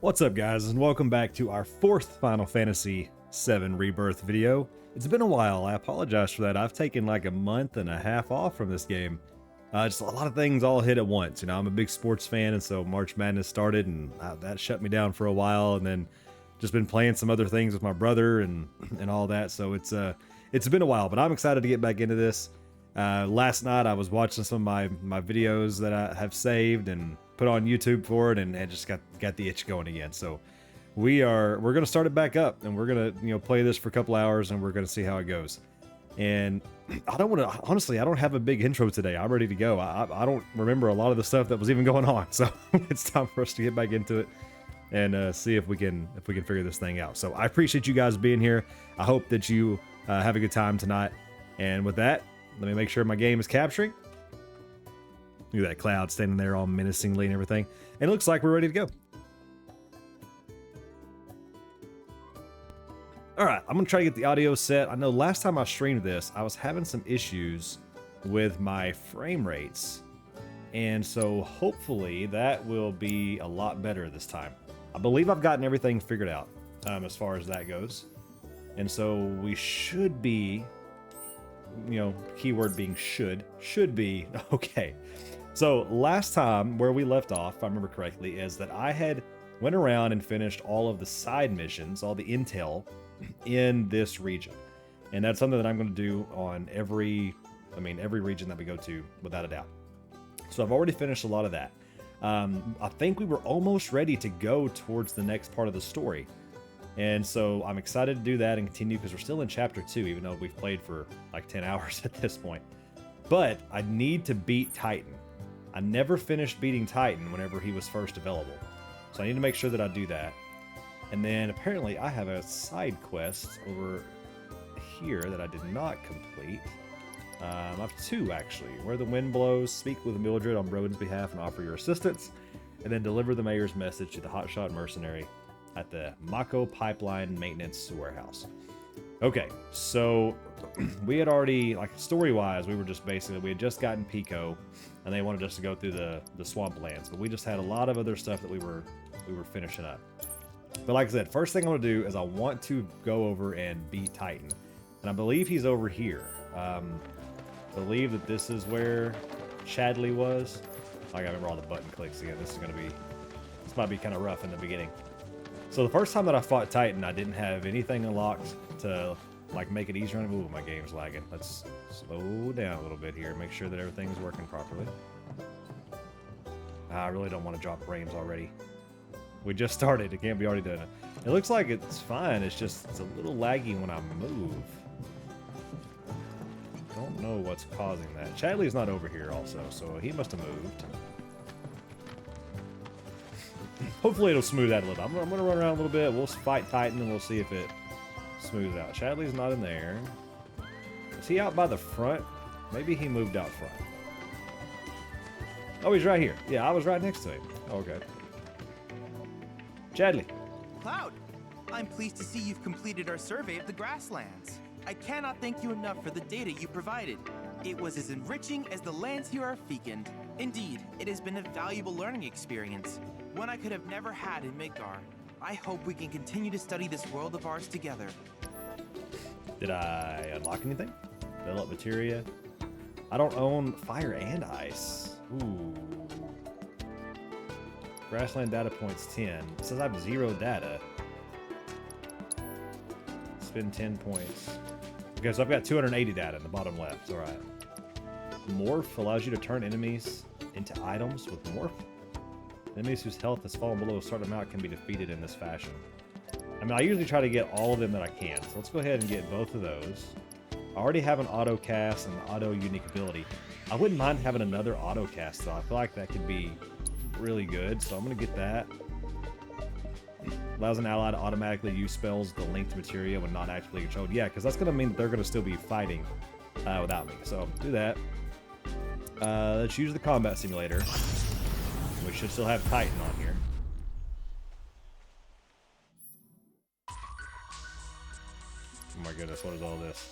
What's up, guys, and welcome back to our fourth Final Fantasy VII Rebirth video. It's been a while. I apologize for that. I've taken like a month and a half off from this game. Just a lot of things all hit at once. You know, I'm a big sports fan, and so March Madness started, and that shut me down for a while. And then just been playing some other things with my brother and all that. So it's been a while, but I'm excited to get back into this. Last night I was watching some of my videos that I have saved and put on YouTube for it, and just got the itch going again. So we're gonna start it back up, and we're gonna play this for a couple hours, and we're gonna see how it goes. And I don't have a big intro today. I'm ready to go. I don't remember a lot of the stuff that was even going on, so it's time for us to get back into it and see if we can figure this thing out. So I appreciate you guys being here. I hope that you have a good time tonight. And with that, let me make sure my game is capturing. Look at that cloud standing there all menacingly and everything. And it looks like we're ready to go. Alright, I'm going to try to get the audio set. I know last time I streamed this, I was having some issues with my frame rates. And so hopefully that will be a lot better this time. I believe I've gotten everything figured out as far as that goes. And so we should be, keyword being should be okay. So last time where we left off, if I remember correctly, is that I had went around and finished all of the side missions, all the intel in this region. And that's something that I'm going to do on every region that we go to, without a doubt. So I've already finished a lot of that. I think we were almost ready to go towards the next part of the story. And so I'm excited to do that and continue, because we're still in chapter 2, even though we've played for like 10 hours at this point. But I need to beat Titan. I never finished beating Titan whenever he was first available. So I need to make sure that I do that. And then apparently I have a side quest over here that I did not complete. I have two, actually. Where the wind blows, speak with Mildred on Broden's behalf and offer your assistance. And then deliver the mayor's message to the hotshot mercenary at the Mako Pipeline Maintenance Warehouse. Okay, so we had already, like, story-wise, we had just gotten Pico, and they wanted us to go through the swamplands, but we just had a lot of other stuff that we were finishing up. But like I said, first thing I want to do is I want to go over and beat Titan, and I believe he's over here. I believe that this is where Chadley was. I gotta remember all the button clicks again. This might be kind of rough in the beginning. So the first time that I fought Titan, I didn't have anything unlocked to like make it easier. Ooh, my game's lagging. Let's slow down a little bit here. Make sure that everything's working properly. I really don't want to drop frames already. We just started. It can't be already done. It looks like it's fine. It's a little laggy when I move. Don't know what's causing that. Chadley's not over here also, so he must have moved. Hopefully it'll smooth out a little bit. I'm gonna run around a little bit. We'll fight Titan and we'll see if it smooths out. Chadley's not in there. Is he out by the front? Maybe he moved out front. Oh, he's right here. Yeah, I was right next to him. Okay. Chadley. Cloud, I'm pleased to see you've completed our survey of the grasslands. I cannot thank you enough for the data you provided. It was as enriching as the lands here are fecund. Indeed, it has been a valuable learning experience, one I could have never had in Midgar. I hope we can continue to study this world of ours together. Did I unlock anything? Develop materia. I don't own fire and ice. Ooh. Grassland data points 10. It says I have 0 data. Spend 10 points. Okay, so I've got 280 data in the bottom left. All right. Morph allows you to turn enemies into items with Morph. Enemies whose health has fallen below a certain amount can be defeated in this fashion. I mean, I usually try to get all of them that I can. So let's go ahead and get both of those. I already have an auto cast and an auto unique ability. I wouldn't mind having another auto cast though. I feel like that could be really good. So I'm going to get that. Allows an ally to automatically use spells the linked materia when not actively controlled. Yeah, because that's going to mean that they're going to still be fighting without me. So do that. Let's use the combat simulator. We should still have Titan on here. Oh my goodness, what is all this?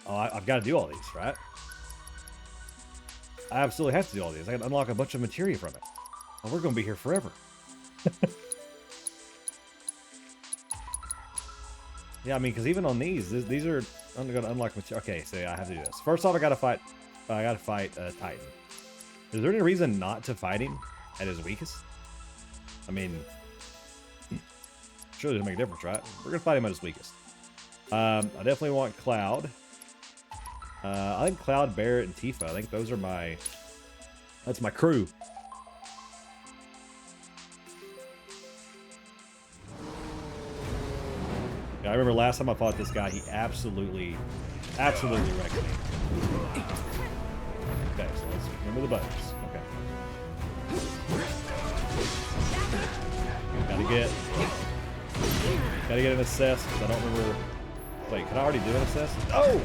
Oh, I've got to do all these, right? I absolutely have to do all these. I can unlock a bunch of materia from it. Oh, we're gonna be here forever. Yeah, I mean, because even on these are I'm gonna unlock material. Okay, so yeah, I have to do this. First off, I gotta fight Titan. Is there any reason not to fight him at his weakest? I mean, surely doesn't make a difference, right? We're gonna fight him at his weakest. I definitely want Cloud. I think Cloud, Barret, and Tifa. I think those are that's my crew. Yeah, I remember last time I fought this guy, he absolutely wrecked me. Okay, so let's remember the buttons. Okay. Gotta get an assess, because I don't remember. Wait, can I already do an assess? Oh!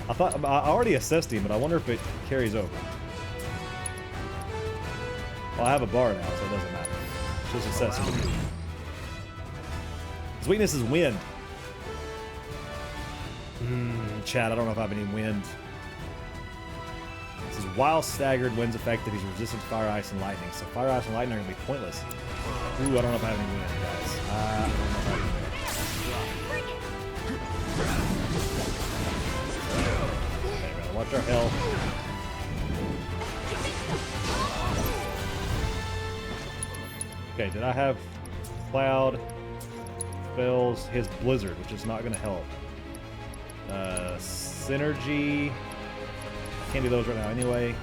I already assessed him, but I wonder if it carries over. Well, I have a bar now, so it doesn't matter. It's just assessing. His weakness is wind. Chat, I don't know if I have any wind. This is while staggered, wind's effective. He's resistant to fire, ice, and lightning. So fire, ice, and lightning are going to be pointless. Ooh, I don't know if I have any wind, guys. I don't know if I have any wind. Okay, gotta watch our health. Okay, did I have Cloud? Spells, his Blizzard, which is not going to help. Synergy. Can't do those right now anyway.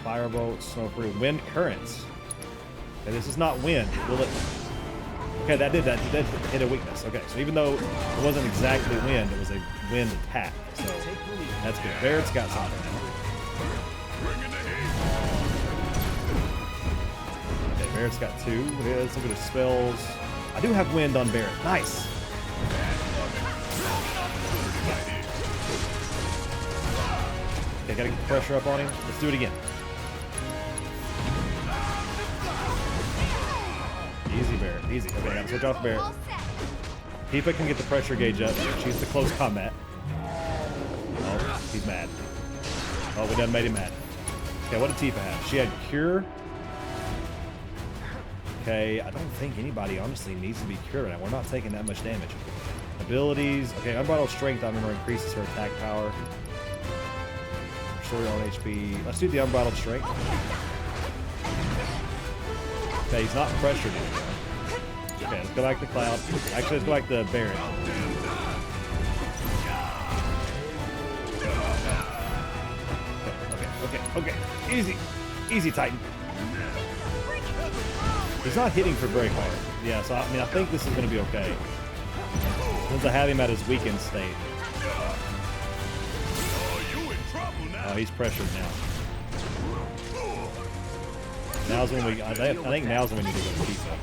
Firebolt, Snowfree, Wind Currents. Okay, this is not wind. Will it? Okay, that did hit a weakness. Okay, so even though it wasn't exactly wind, it was a wind attack. So that's good. Barret's got something now. Okay, Barret's got 2. Let's look at his spells. I do have wind on Barret. Nice. Okay, gotta get the pressure up on him. Let's do it again. Easy, Barret. Easy. Okay, gotta switch off Barret. Tifa can get the pressure gauge up. She's the close combat. Oh, he's mad. Oh, we done made him mad. Okay, what did Tifa have? She had Cure. Okay, I don't think anybody honestly needs to be cured right now. We're not taking that much damage. Abilities. Okay, Unbridled Strength, I remember, increases her attack power. Restore your own HP. Let's do the Unbridled Strength. Okay, he's not pressured anymore. Okay, let's go back to Cloud. Actually, let's go back to Barret. Okay. Easy. Easy, Titan. He's not hitting for very hard. Yeah, so I mean, I think this is going to be okay. Since I have him at his weakened state. Oh, he's pressured now. Now's when we. I think now's when we need to go to Tifa.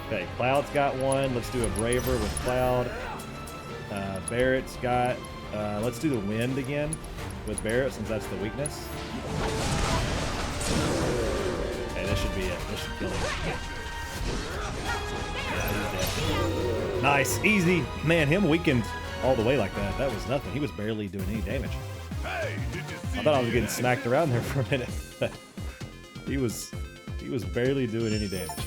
Okay, Cloud's got one. Let's do a Braver with Cloud. Barret's got. Let's do the Wind again with Barret, since that's the weakness. Okay, this should be it. This should kill him. Yeah, nice, easy. Man, him weakened all the way like that. That was nothing. He was barely doing any damage. I thought I was getting smacked around there for a minute. He was barely doing any damage.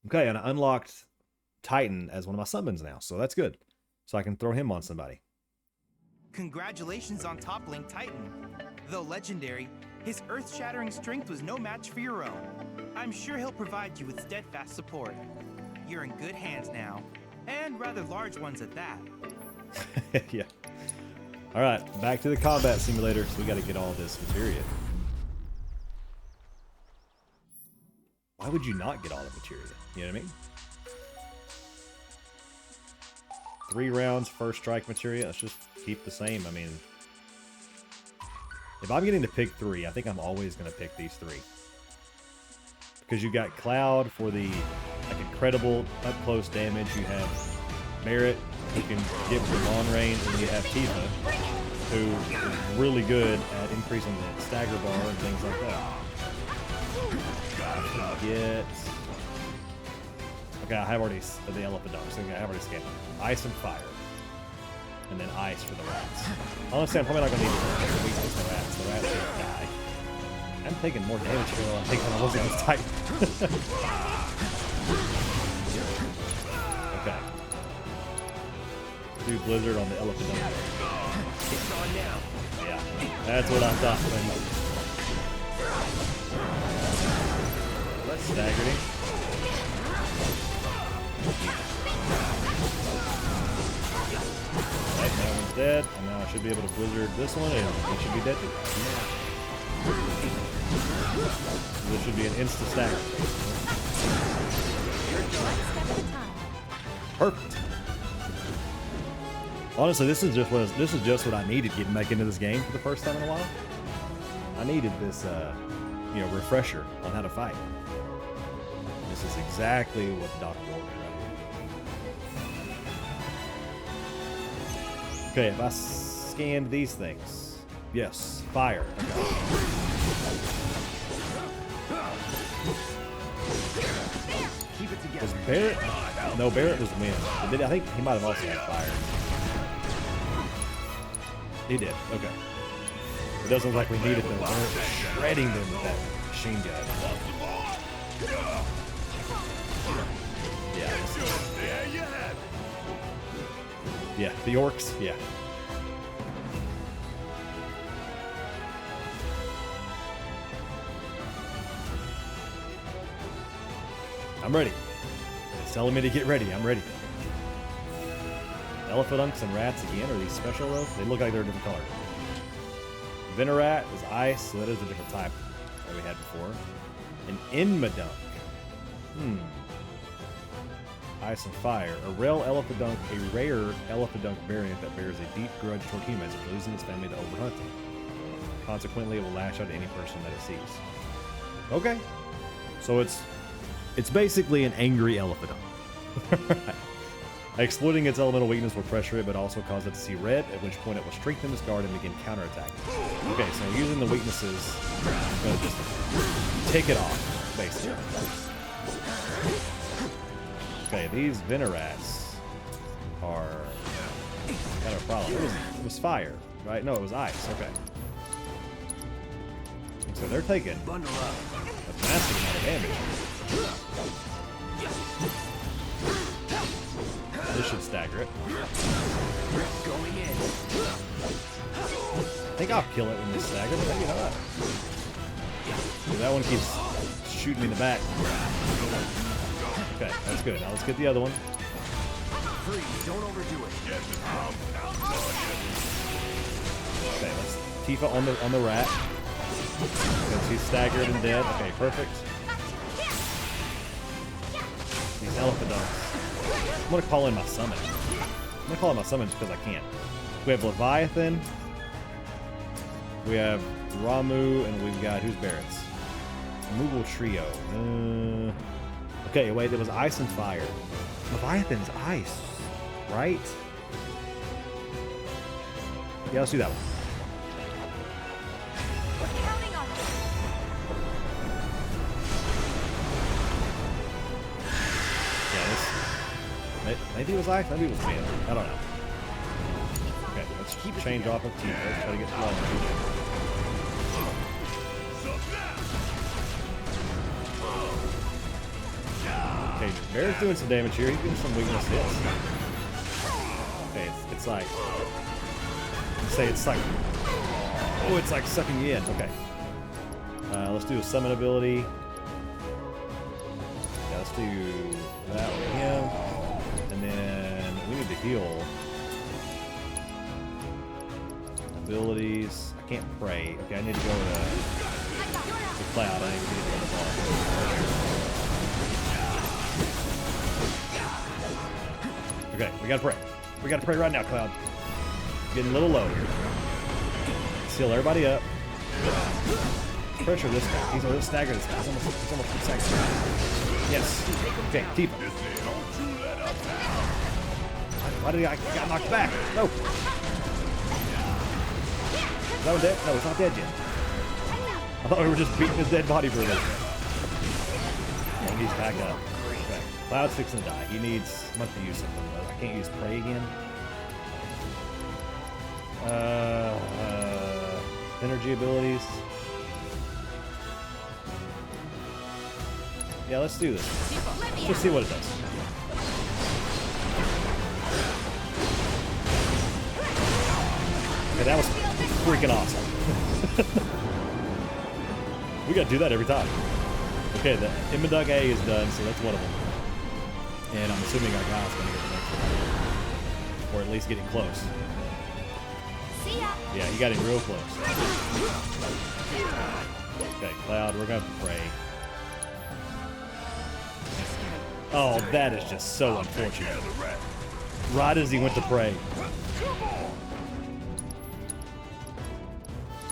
Okay, and I unlocked Titan as one of my summons now, so that's good. So I can throw him on somebody. Congratulations on toppling Titan. Though legendary, his earth-shattering strength was no match for your own. I'm sure he'll provide you with steadfast support. You're in good hands now, and rather large ones at that. Yeah. All right, back to the combat simulator. So we got to get all this materia. Why would you not get all the materia? You know what I mean? 3 rounds, first strike materia. Let's just keep the same. I mean, if I'm getting to pick 3, I think I'm always going to pick these 3. Because you got Cloud for the incredible up close damage. You have Barret, who can get from long range, and you have Tifa, who is really good at increasing the stagger bar and things like that. I Okay, I have already the elephant dog, so I have already scanned. Ice and fire. And then ice for the rats. Honestly, I'm probably not going to need the weakness for the rats. The rats should die. I'm taking more damage here than I think when I wasn't this tight. Okay. Do blizzard on the elephant dog. It's on now. Yeah, that's what I thought. Let's stagger him. Right, that one's dead, and now I should be able to blizzard this one, and it should be dead too. This should be an instant stagger. Perfect. Honestly, this is just what I needed getting back into this game for the first time in a while. I needed this, you know, refresher on how to fight. This is exactly what the doctor ordered right here. Okay, if I scanned these things, yes, fire. Okay. Keep it together. Was Barrett? No, Barrett was wind. I think he might have also had fire. He did. Okay. It doesn't look like we needed them. We're shredding them with that machine gun. Yeah. Yeah, the orcs. Yeah. I'm ready. It's telling me to get ready. I'm ready. Elephadunks and rats again. Are these special though? They look like they're a different color. Venerat is ice, so that is a different type that we had before. An Inmadunk. Ice and fire. A rare elephadunk variant that bears a deep grudge toward humans and losing its family to overhunting. Consequently, it will lash out at any person that it sees. Okay. So it's basically an angry elephadunk. Exploiting its elemental weakness will pressure it, but also cause it to see red, at which point it will strengthen its guard and begin counterattacking. Okay, so using the weaknesses, I'm going to just take it off, basically. Okay, these Venerats are kind of a problem. It was fire, right? No, it was ice. Okay. So they're taking a massive amount of damage. This should stagger it. Going in. I think I'll kill it when they stagger, but maybe not. Dude, that one keeps shooting me in the back. Okay, that's good. Now let's get the other one. Freeze, don't overdo it. Okay, let's Tifa on the rat. Because he's staggered and dead. Okay, perfect. These elephadunks. I'm gonna call in my summon. I'm gonna call in my summons because I can. We have Leviathan. We have Ramu, and we've got who's Barrett's? Moogle Trio. Okay, wait, there was ice and fire. Leviathan's ice, right? Yeah, let's do that one. Maybe it was ice, maybe it was wind. I don't know. Okay, let's change off of Tifa. Let's try to get long range. Okay, Bear's doing some damage here. He's getting some weakness hits. Okay, it's like... Let's say it's like... Oh, it's like sucking you in. Okay. Let's do a summon ability. Yeah, let's do that with him. And then we need to heal. Abilities. I can't pray. Okay, I need to go to Cloud. I need to go to the bar. Okay, we gotta pray. We gotta pray right now, Cloud. Getting a little low here. Let's heal everybody up. Pressure this guy. He's a little staggered. This guy. He's almost staggered. Yes. Okay, Tifa. Why did I got knocked back? No. Is that one dead? No, it's not dead yet. I thought we were just beating his dead body for a little. And he's back up. Okay. Cloud's fixing to die. He needs. I'm about to use something though. I can't use Prey again. Energy abilities. Yeah, let's do this. Let's see what it does. Okay, that was freaking awesome. We gotta do that every time. Okay, the Immadug A is done, so that's one of them. And I'm assuming our guy's gonna get the next one. Or at least getting close. See ya. Yeah, he got him real close. Okay, Cloud, we're gonna have to pray. Oh, that is just so unfortunate. Right as he went to pray.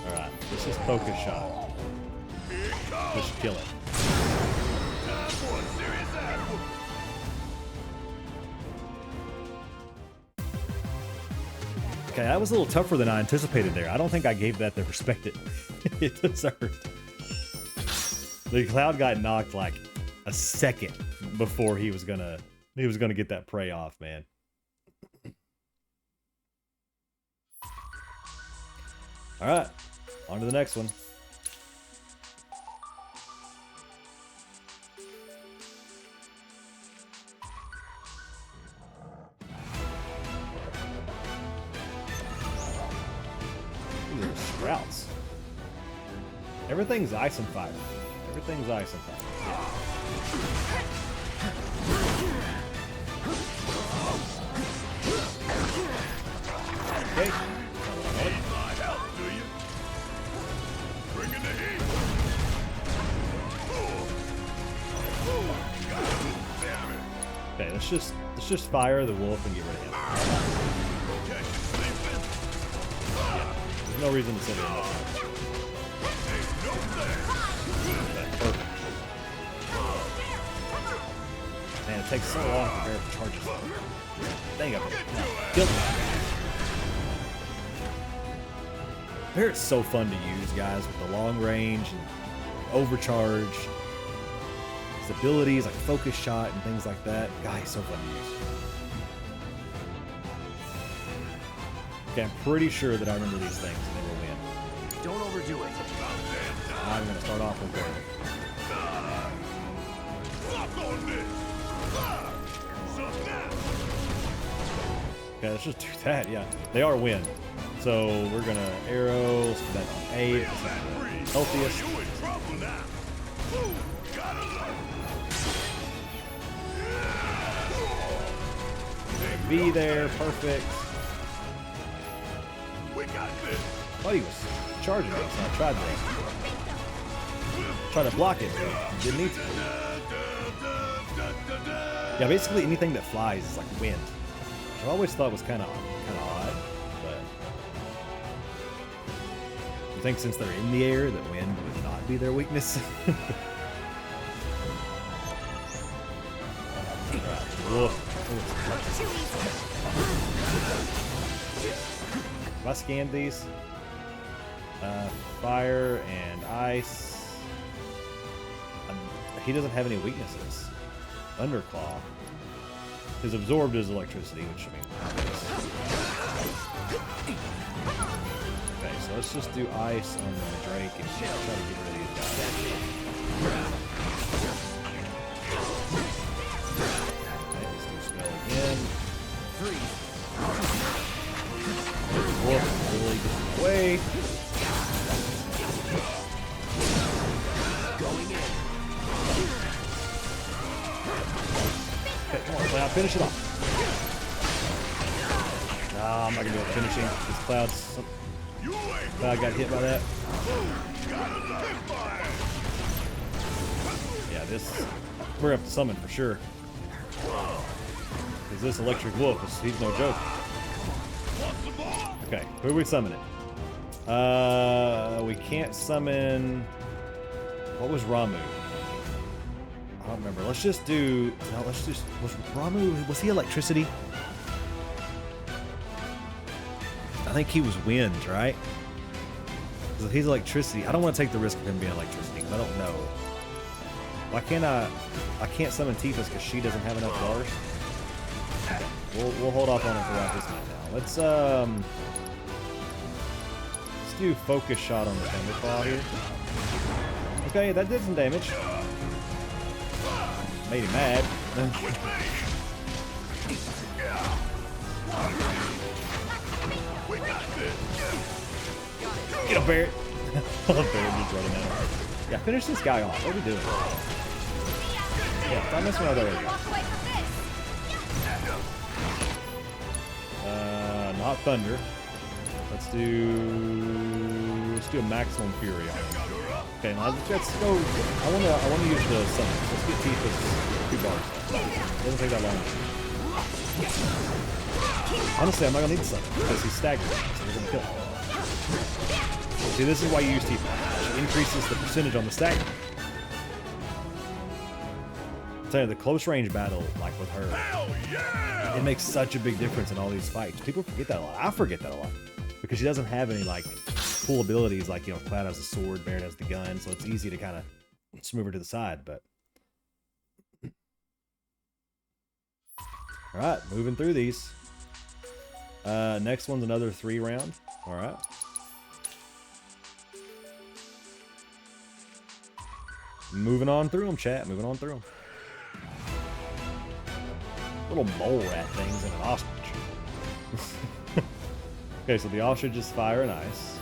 Alright, this is focus shot. Just kill it. Okay, that was a little tougher than I anticipated there. I don't think I gave that the respect it deserved. The Cloud got knocked like a second before he was gonna get that prey off, man. All right, on to the next one. These are sprouts. Everything's ice and fire. Everything's ice and fire. Okay. Okay, let's just fire the wolf and get rid of him. Yeah, there's no reason to send him up. Okay, perfect. Man, it takes so long to prepare for charges. Dang it. Kill him. Barret's so fun to use, guys, with the long range and overcharge. His abilities like focus shot and things like that. God, he's so fun to use. Okay, I'm pretty sure that I remember these things and they will win. Don't overdo it. I'm gonna start off with one. Okay, let's just do that. Yeah, they are win. So we're gonna arrow, so that's on 8. That's the healthiest. V there, perfect. Thought he was charging me, so I tried to try to block it, but didn't need to. Yeah, basically anything that flies is like wind, which I always thought was kind of odd. But I think since they're in the air, that wind would not be their weakness. Right. If I scanned these, fire and ice, he doesn't have any weaknesses. Thunderclaw. His absorbed is electricity, which I mean. Okay, so let's just do ice on the Drake and try to get rid of these guys. Okay, let's do spell again. Wolf really gets away. Okay, come on, Cloud, finish it off. Nah, I'm not gonna be able to finish him. This Cloud got hit by that. Yeah, this we're gonna have to summon for sure. Because this electric wolf he's no joke. Okay, who are we summoning? We can't summon. What was Ramu? I don't remember. Let's just do. No, let's just. Was Ramu? Was he electricity? I think he was wind, right? Because if he's electricity, I don't want to take the risk of him being electricity because I don't know. Why can't I can't summon Tifa's because she doesn't have enough bars. We'll hold off on it for right this minute now. Let's do focus shot on the Thunderclaw here. Okay, that did some damage. Made him mad. Get up, Barret. Barret just running out. Yeah, finish this guy off. What are we doing? Yeah, stop messing around already. Not thunder. Let's do a maximum fury on him. Okay, now let's go. I wanna use the summon. Let's get Tifa's 2 bars. Doesn't take that long. Honestly, I'm not gonna need the summon because he's staggered, so we're gonna kill him. See, this is why you use Tifa. She increases the percentage on the stagger. I'm telling you, the close range battle, like with her, it makes such a big difference in all these fights. People forget that a lot. I forget that a lot because she doesn't have any like cool abilities like, you know, Cloud has the sword, Barret has the gun, so it's easy to kind of move her to the side. But all right, moving through these. Next one's another 3 round. All right. Moving on through them, chat. Moving on through them. Little mole rat things and an ostrich. Okay, so the ostrich is fire and ice.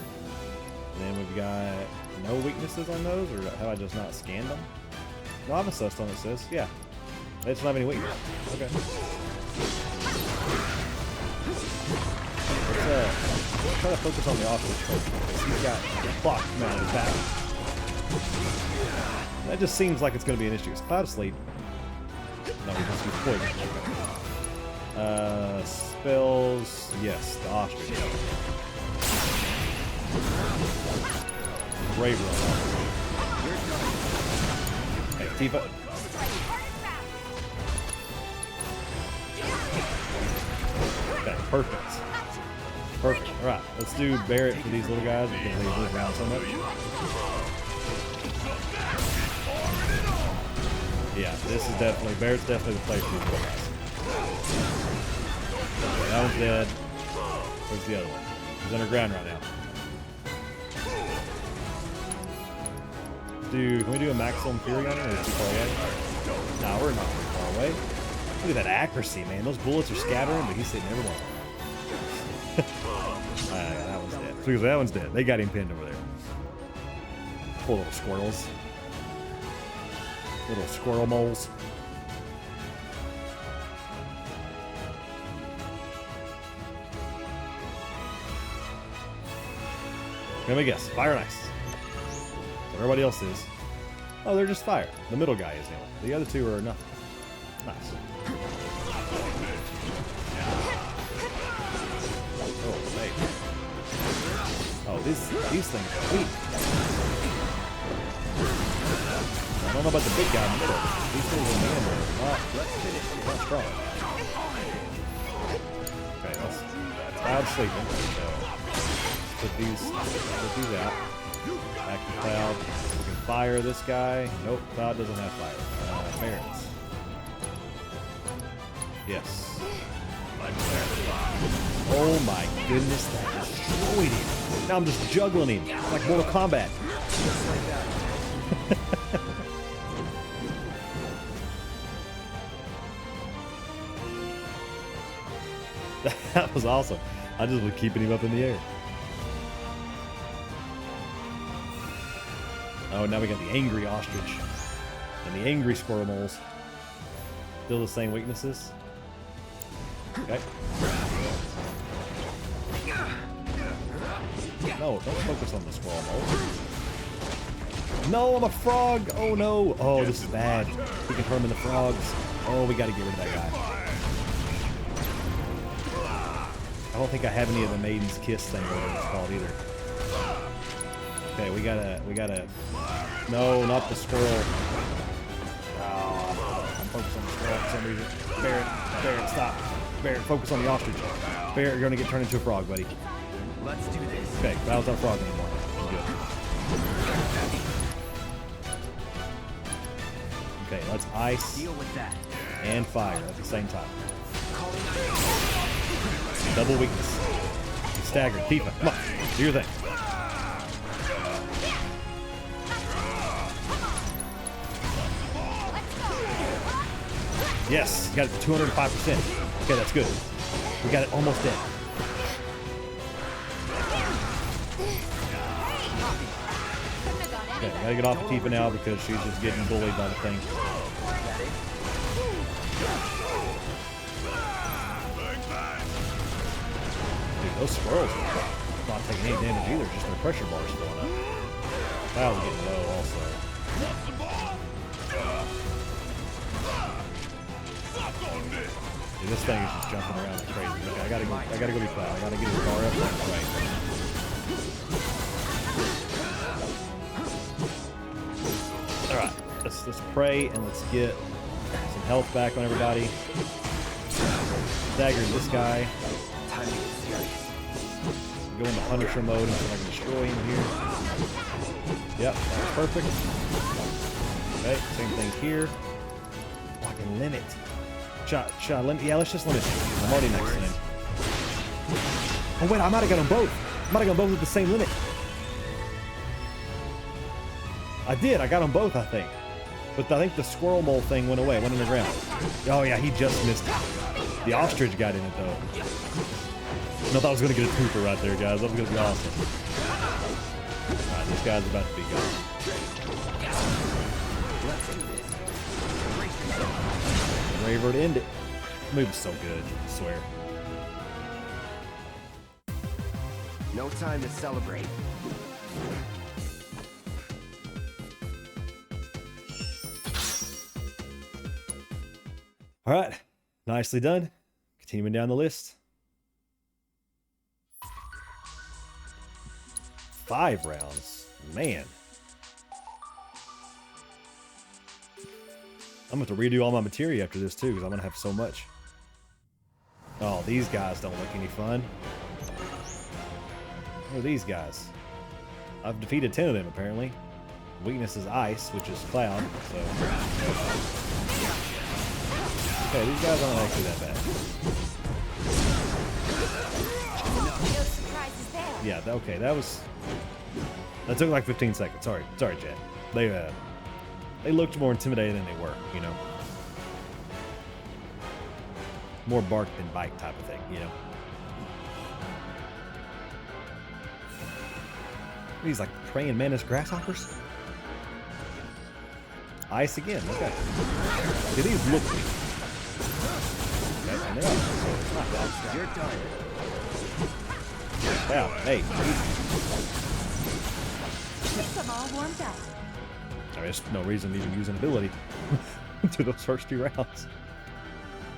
And then we've got no weaknesses on those, or have I just not scanned them? No, I've assessed on it, sis. Yeah. They just don't have any weakness. Okay. Let's try to focus on the ostrich first, because he's got a block amount of attack. That just seems like it's going to be an issue. Is Cloud asleep? No, we just use poison. Spells. Yes, the ostrich. Great run. Okay, Tifa. Okay, perfect. Perfect. Alright, let's do Barret for these little guys because they move around so much. Yeah, this is definitely, Barret's definitely the play for these little guys. Okay, that one's dead. Where's the other one? He's underground right now. Can we do a maximum fury on him, or is it too far away? Nah, we're not too far away. Look at that accuracy, man. Those bullets are scattering, but he's hitting everyone. Yeah, that one's dead. So that one's dead. They got him pinned over there. Poor little squirrels. Little squirrel moles. Let me guess. Fire and ice. Everybody else is. Oh, they're just fire. The middle guy is anyway. The other 2 are nothing. Nice. Oh, mate. Oh, these things are weak. I don't know about the big guy in the middle. These things in the end are not strong. Okay, Cloud's sleeping. So put these out. Back to Cloud. We can fire this guy. Nope, Cloud doesn't have fire. Barret's. Yes. Oh my goodness, that destroyed him. Now I'm just juggling him. It's like Mortal Kombat. Just like that. That was awesome. I just was keeping him up in the air. Oh, now we got the angry ostrich and the angry squirrel moles. Still the same weaknesses. Okay. No, don't focus on the squirrel mole. No, I'm a frog. Oh no. Oh, this is bad. We can turn him into frogs. Oh, we got to get rid of that guy. I don't think I have any of the Maiden's Kiss thing, whatever it's called either. Okay, we gotta. No, not the squirrel. Oh, I'm focused on the squirrel for some reason. Barret, stop. Barret, focus on the ostrich. Barret, you're gonna get turned into a frog, buddy. Let's do this. Okay, Cloud's not a frog anymore. Good. Okay, let's ice Deal with that. and fire at the same time. Double weakness. Stagger. Tifa, come on. Do your thing. Yes, you got it to 205%. Okay, that's good. We got it almost dead. Okay, gotta get off of Tifa now because she's just getting bullied by the thing. Dude, those squirrels are not taking any damage either, just their pressure bars going up. Cloud's getting low also. Dude, this thing is just jumping around like crazy. Okay, I gotta go be Cloud. I gotta get his bar up right. Alright, let's pray and let's get some health back on everybody. Dagger this guy. Go into Punisher mode until I can destroy him here. Yep, that's perfect. Okay, same thing here. Oh, I can limit. Yeah, let's just limit him. I'm already next to him. Oh wait, I might have got them both. I might have got them both at the same limit. I did. I got them both, I think. But I think the squirrel mole thing went away, went underground. Oh yeah, he just missed it. The ostrich got in it though. I thought I was going to get a twofer right there, guys. That was going to be awesome. Alright, this guy's about to be gone. Raver to end it. The move is so good, I swear. No time to celebrate. Alright, nicely done. Continuing down the list. 5 rounds. Man. I'm going to have to redo all my materia after this too, because I'm going to have so much. Oh, these guys don't look any fun. Who are these guys? I've defeated 10 of them, apparently. Weakness is ice, which is cloud, so... Okay, these guys aren't actually that bad. Yeah, okay, that took like 15 seconds. Sorry, Jet. They looked more intimidating than they were, you know. More bark than bite type of thing, you know. These like praying mantis grasshoppers. Ice again. Okay. Do these look weak? Okay, and they are. So it's not bad. You're done. Yeah. Hey. Keep them all warmed up. There's no reason to even use an ability to those first 2 rounds.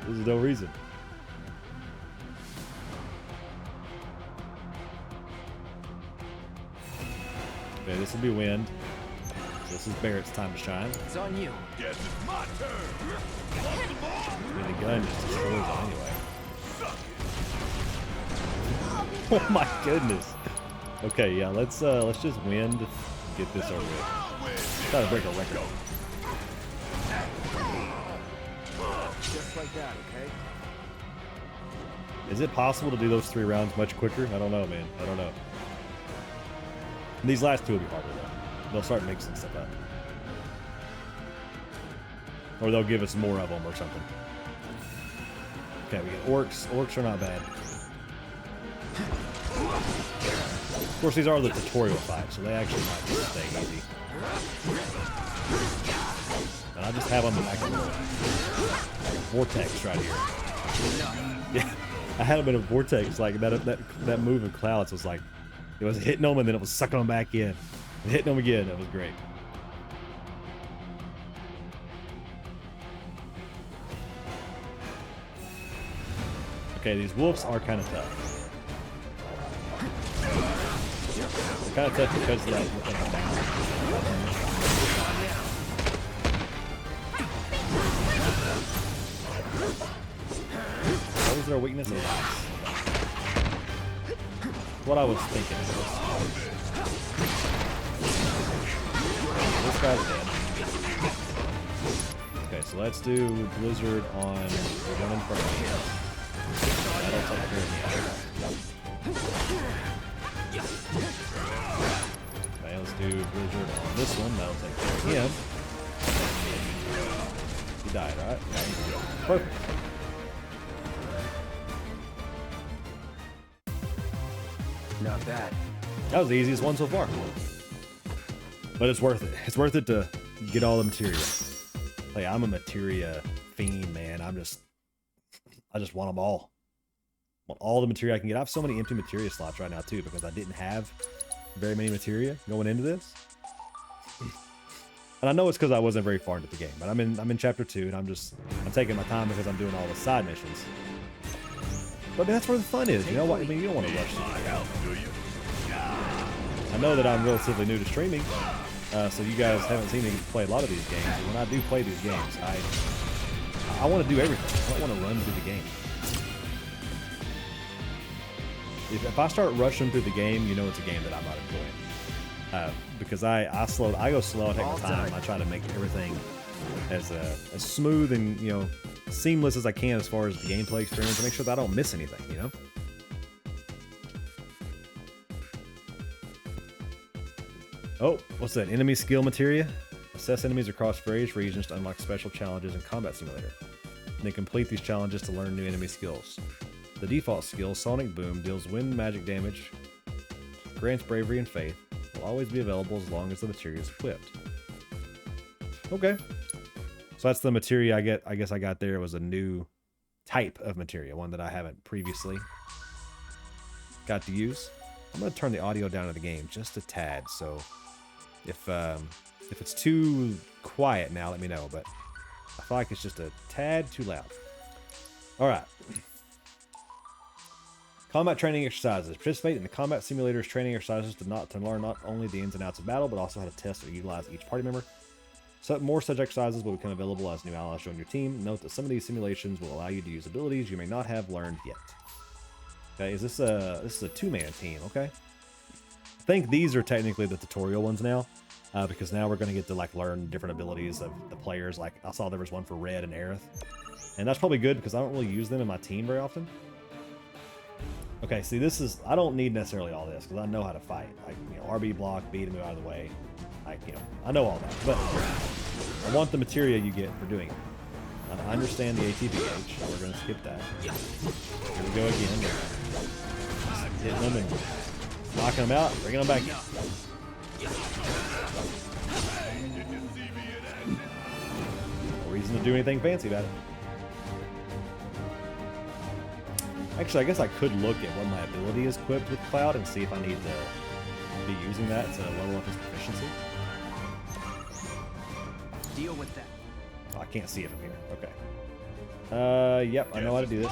There's no reason. Okay, this will be wind. This is Barrett's time to shine. It's on you. Guess it's my turn. And the gun just destroys it anyway. Oh my goodness. Okay, yeah, let's just wind, get this over with. Try to break a record. Just like that, okay? Is it possible to do those 3 rounds much quicker? I don't know, man. I don't know. And these last 2 will be harder though. They'll start mixing stuff up. Or they'll give us more of them or something. Okay, we get orcs. Orcs are not bad. Of course, these are the tutorial fights, so they actually might just stay easy. And I just have them in like a vortex right here. Yeah, I had them in a vortex, like that move of clouds was like, it was hitting them and then it was sucking them back in. And hitting them again, that was great. Okay, these wolves are kind of tough. They're kind of tough because of that bounce. What was their weakness? Of ice. What I was thinking. This guy's dead. so let's do Blizzard on the one in front of me. That'll take care of me. Okay, let's do Blizzard on this one. That'll take care of him. He died, right? Okay. Perfect. Not bad. That was the easiest one so far. But it's worth it. It's worth it to get all the materia. Like, I'm a materia fiend, man. I just want them all. Want all the materia I can get. I have so many empty materia slots right now too because I didn't have very many materia going into this. And I know it's because I wasn't very far into the game, but I'm in chapter 2 and I'm taking my time because I'm doing all the side missions. But I mean, that's where the fun is, you know what? I mean, you don't want to rush through the game. I know that I'm relatively new to streaming, so you guys haven't seen me play a lot of these games. And when I do play these games, I want to do everything. I don't want to run through the game. If I start rushing through the game, you know it's a game that I'm not enjoying. Because I go slow, I take my time, I try to make everything as smooth and, you know, seamless as I can as far as the gameplay experience to make sure that I don't miss anything, you know? Oh, what's that? Enemy skill materia? Assess enemies across various regions to unlock special challenges in Combat Simulator. And then complete these challenges to learn new enemy skills. The default skill, Sonic Boom, deals wind magic damage, grants bravery and faith, will always be available as long as the materia is equipped. Okay. So that's the materia I guess I got there. It was a new type of materia, one that I haven't previously got to use. I'm going to turn the audio down in the game just a tad, so if it's too quiet now, let me know, but I feel like it's just a tad too loud. Alright. Combat training exercises. Participate in the combat simulator's training exercises to learn not only the ins and outs of battle, but also how to test or utilize each party member. So more such exercises will become available as new allies join your team. Note that some of these simulations will allow you to use abilities you may not have learned yet. Okay, this is a two-man team, okay? I think these are technically the tutorial ones now, because now we're going to get to like learn different abilities of the players. Like I saw there was one for Red and Aerith, and that's probably good because I don't really use them in my team very often. Okay, see, I don't need necessarily all this because I know how to fight. Like, you know, RB block, B to move out of the way. Like, you know, I know all that, but I want the materia you get for doing it. I understand the ATBH, so we're going to skip that. Here we go again. Just hitting them and knocking them out, bringing them back in. No reason to do anything fancy about it. Actually, I guess I could look at what my ability is equipped with Cloud and see if I need to be using that to level up his proficiency. Deal with that. Oh, I can't see it from here. Okay. Yep, I know how to do this.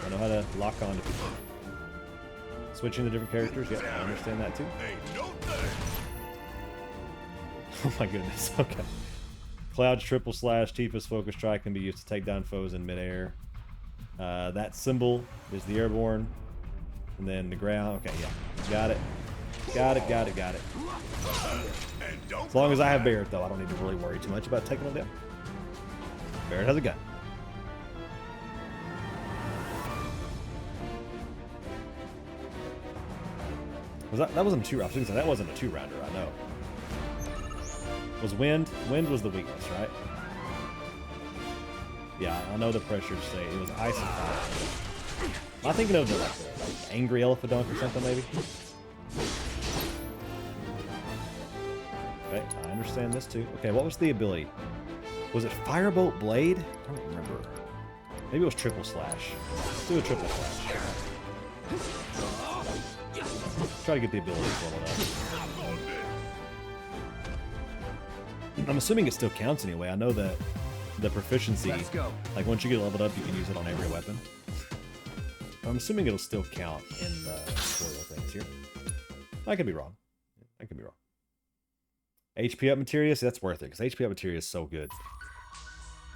I know how to lock on to people. Switching to different characters, yep, I understand that too. Oh my goodness, okay. Cloud's triple slash, Tifa's focus strike can be used to take down foes in midair. That symbol is the airborne. And then the ground, okay, yeah. Got it. Got it, got it, got it. As long as I have Barret though, I don't need to really worry too much about taking them down. Barret has a gun. That wasn't a two-rounder. I was gonna say that wasn't a two-rounder, I know. Was wind? Wind was the weakness, right? Yeah, I know the pressures say it was ice and fire. Am I thinking of the angry elephant dunk or something maybe? Okay, I understand this too. Okay, what was the ability? Was it Firebolt Blade? I don't remember. Maybe it was triple slash. Let's do a triple slash. Try to get the abilities leveled up. I'm assuming it still counts anyway. I know that the proficiency, like once you get leveled up, you can use it on every weapon. I'm assuming it'll still count in the tutorial things here. I could be wrong. I could be wrong. HP up materia, see, that's worth it because HP up materia is so good.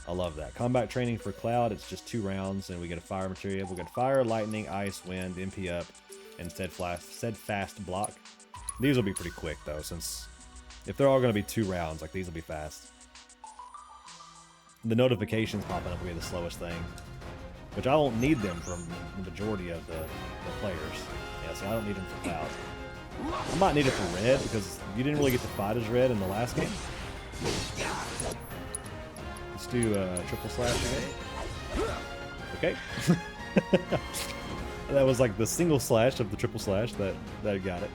I love that. Combat training for Cloud, it's just 2 rounds and we get a fire materia. We'll get fire, lightning, ice, wind, MP up, and steadfast block. These will be pretty quick though, since if they're all going to be 2 rounds, like these will be fast. the notifications popping up will be the slowest thing. Which I don't need them from the majority of the players. Yeah, so I don't need them for Cloud. I might need it for Red, because you didn't really get to fight as Red in the last game. Let's do triple slash again. Okay. That was like the single slash of the triple slash that got it.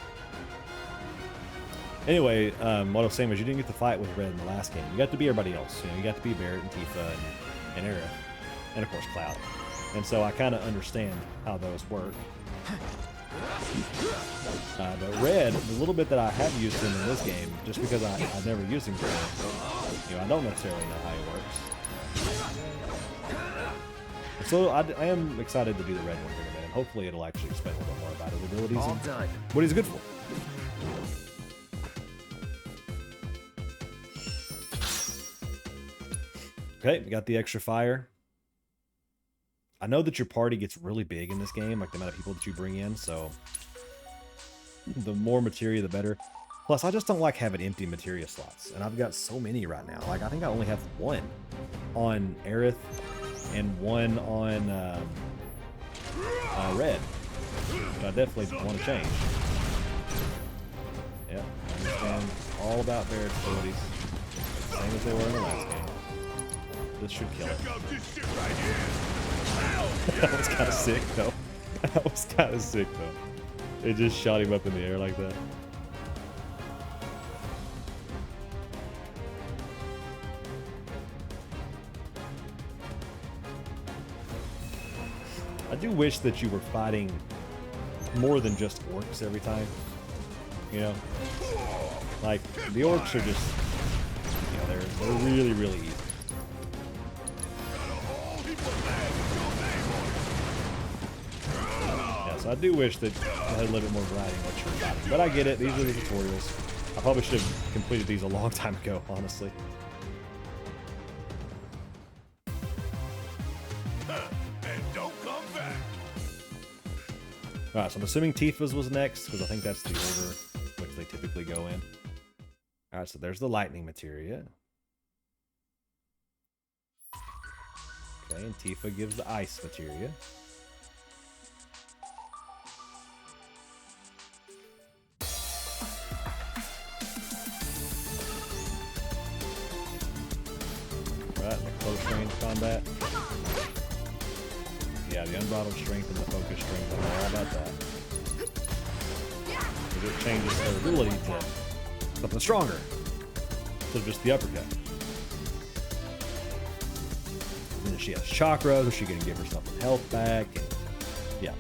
Anyway, what I was saying was you didn't get to fight with Red in the last game. You got to be everybody else. You know, you got to be Barret and Tifa and Aerith, and of course Cloud. And so I kind of understand how those work. But Red, the little bit that I have used him in this game, just because I've never used him before, you know, I don't necessarily know how he works. So I am excited to do the Red one here in a minute. Hopefully it'll actually explain a little bit more about his abilities and what he's good for. Okay, we got the extra fire. I know that your party gets really big in this game, like the amount of people that you bring in, so the more materia, the better. Plus, I just don't like having empty materia slots, and I've got so many right now. Like, I think I only have one on Aerith and one on Red, which I definitely want to change. Yep, I understand all about Barret's abilities, same as they were in the last game. This should kill it. That was kind of sick, though. That was kind of sick, though. It just shot him up in the air like that. I do wish that you were fighting more than just orcs every time. You know? Like, the orcs are just, you know, they're really, really easy. I do wish that I had a little bit more variety in what you're fighting, but I get it. These are the tutorials. I probably should have completed these a long time ago, honestly. And don't come back. All right, so I'm assuming Tifa's was next because I think that's the order which they typically go in. All right, so there's the lightning materia. Okay, and Tifa gives the ice materia. Close range combat. Yeah, the unbridled strength and the focus strength, I know all about that. Because it changes her ability to something stronger. So just the uppercut. And then she has chakra, so she can give herself some health back. And yeah.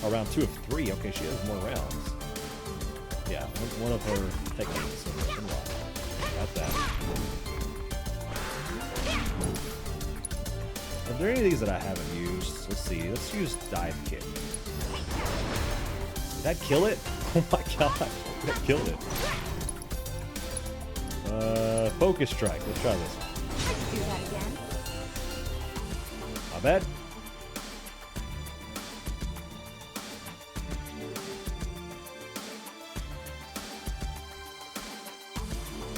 Oh, round 2 of 3. Okay, she has more rounds. Yeah, one of her techniques. Got that. Are there any of these that I haven't used? Let's see. Let's use dive kick. Did that kill it? Oh my god. That killed it. Focus strike. Let's try this one. I can do that again. Not bad.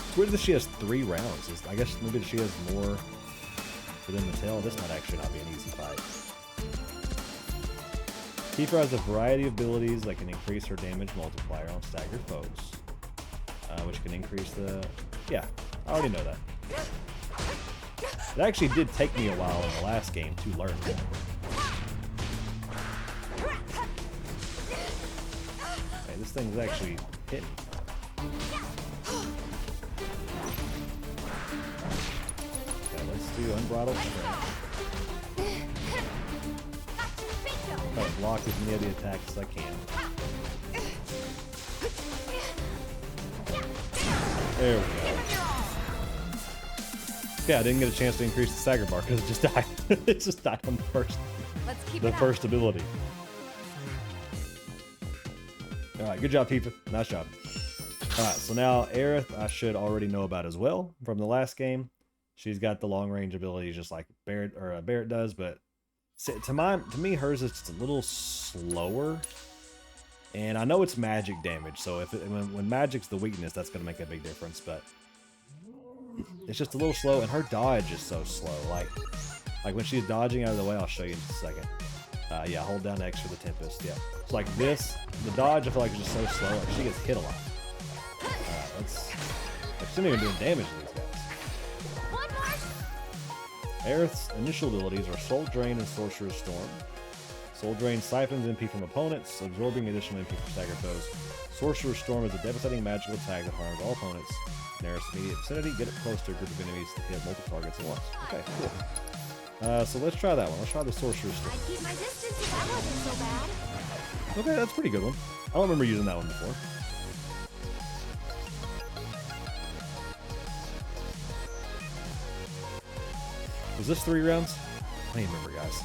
It's weird that she has 3 rounds. I guess maybe she has more for them to tell. This might actually not be an easy fight. Tifa has a variety of abilities that can increase her damage multiplier on staggered foes, which can increase the... Yeah, I already know that. It actually did take me a while in the last game to learn that. Okay, this thing's actually hitting. Do unbridled strength. Try to block as many of the attacks as I can. There we go. Yeah, I didn't get a chance to increase the stagger bar because it just died. It just died on the first ability. Alright, good job, Tifa. Nice job. Alright, so now Aerith I should already know about as well from the last game. She's got the long range abilities just like Barret does, but to me hers is just a little slower And I know it's magic damage, so if when magic's the weakness, that's going to make a big difference, but it's just a little slow, and her dodge is so slow. Like when she's dodging out of the way, I'll show you in just a second. Yeah, hold down X for the Tempest, yeah. It's like this, the dodge I feel like is just so slow, like she gets hit a lot. That's, like, she's not even doing damage to these guys. Aerith's initial abilities are Soul Drain and Sorcerer's Storm. Soul Drain siphons MP from opponents, absorbing additional MP from staggered foes. Sorcerer's Storm is a devastating magical attack that harms all opponents in Aerith's immediate vicinity. Get it close to a group of enemies to hit multiple targets at once. Okay, cool. So let's try that one. Let's try the Sorcerer's Storm. I'd keep my distance if that wasn't so bad. Okay, that's a pretty good one. I don't remember using that one before. Was this 3 rounds? I don't even remember, guys.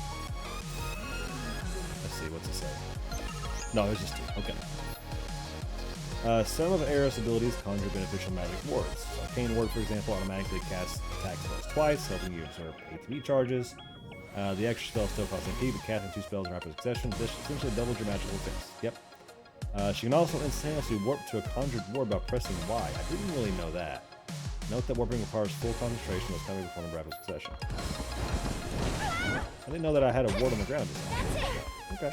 Let's see, what's it say? No, it was just 2. Okay. Some of Aerith's abilities conjure beneficial magic wards. Arcane Ward, for example, automatically casts attack spells twice, helping you absorb ATB charges. The extra spells still cost MP, but casting 2 spells in rapid succession, this essentially doubles your magical defense. Yep. She can also instantaneously warp to a conjured ward by pressing Y. I didn't really know that. Note that warping requires full concentration as coming performed in rapid succession. I didn't know that I had a ward on the ground. Okay.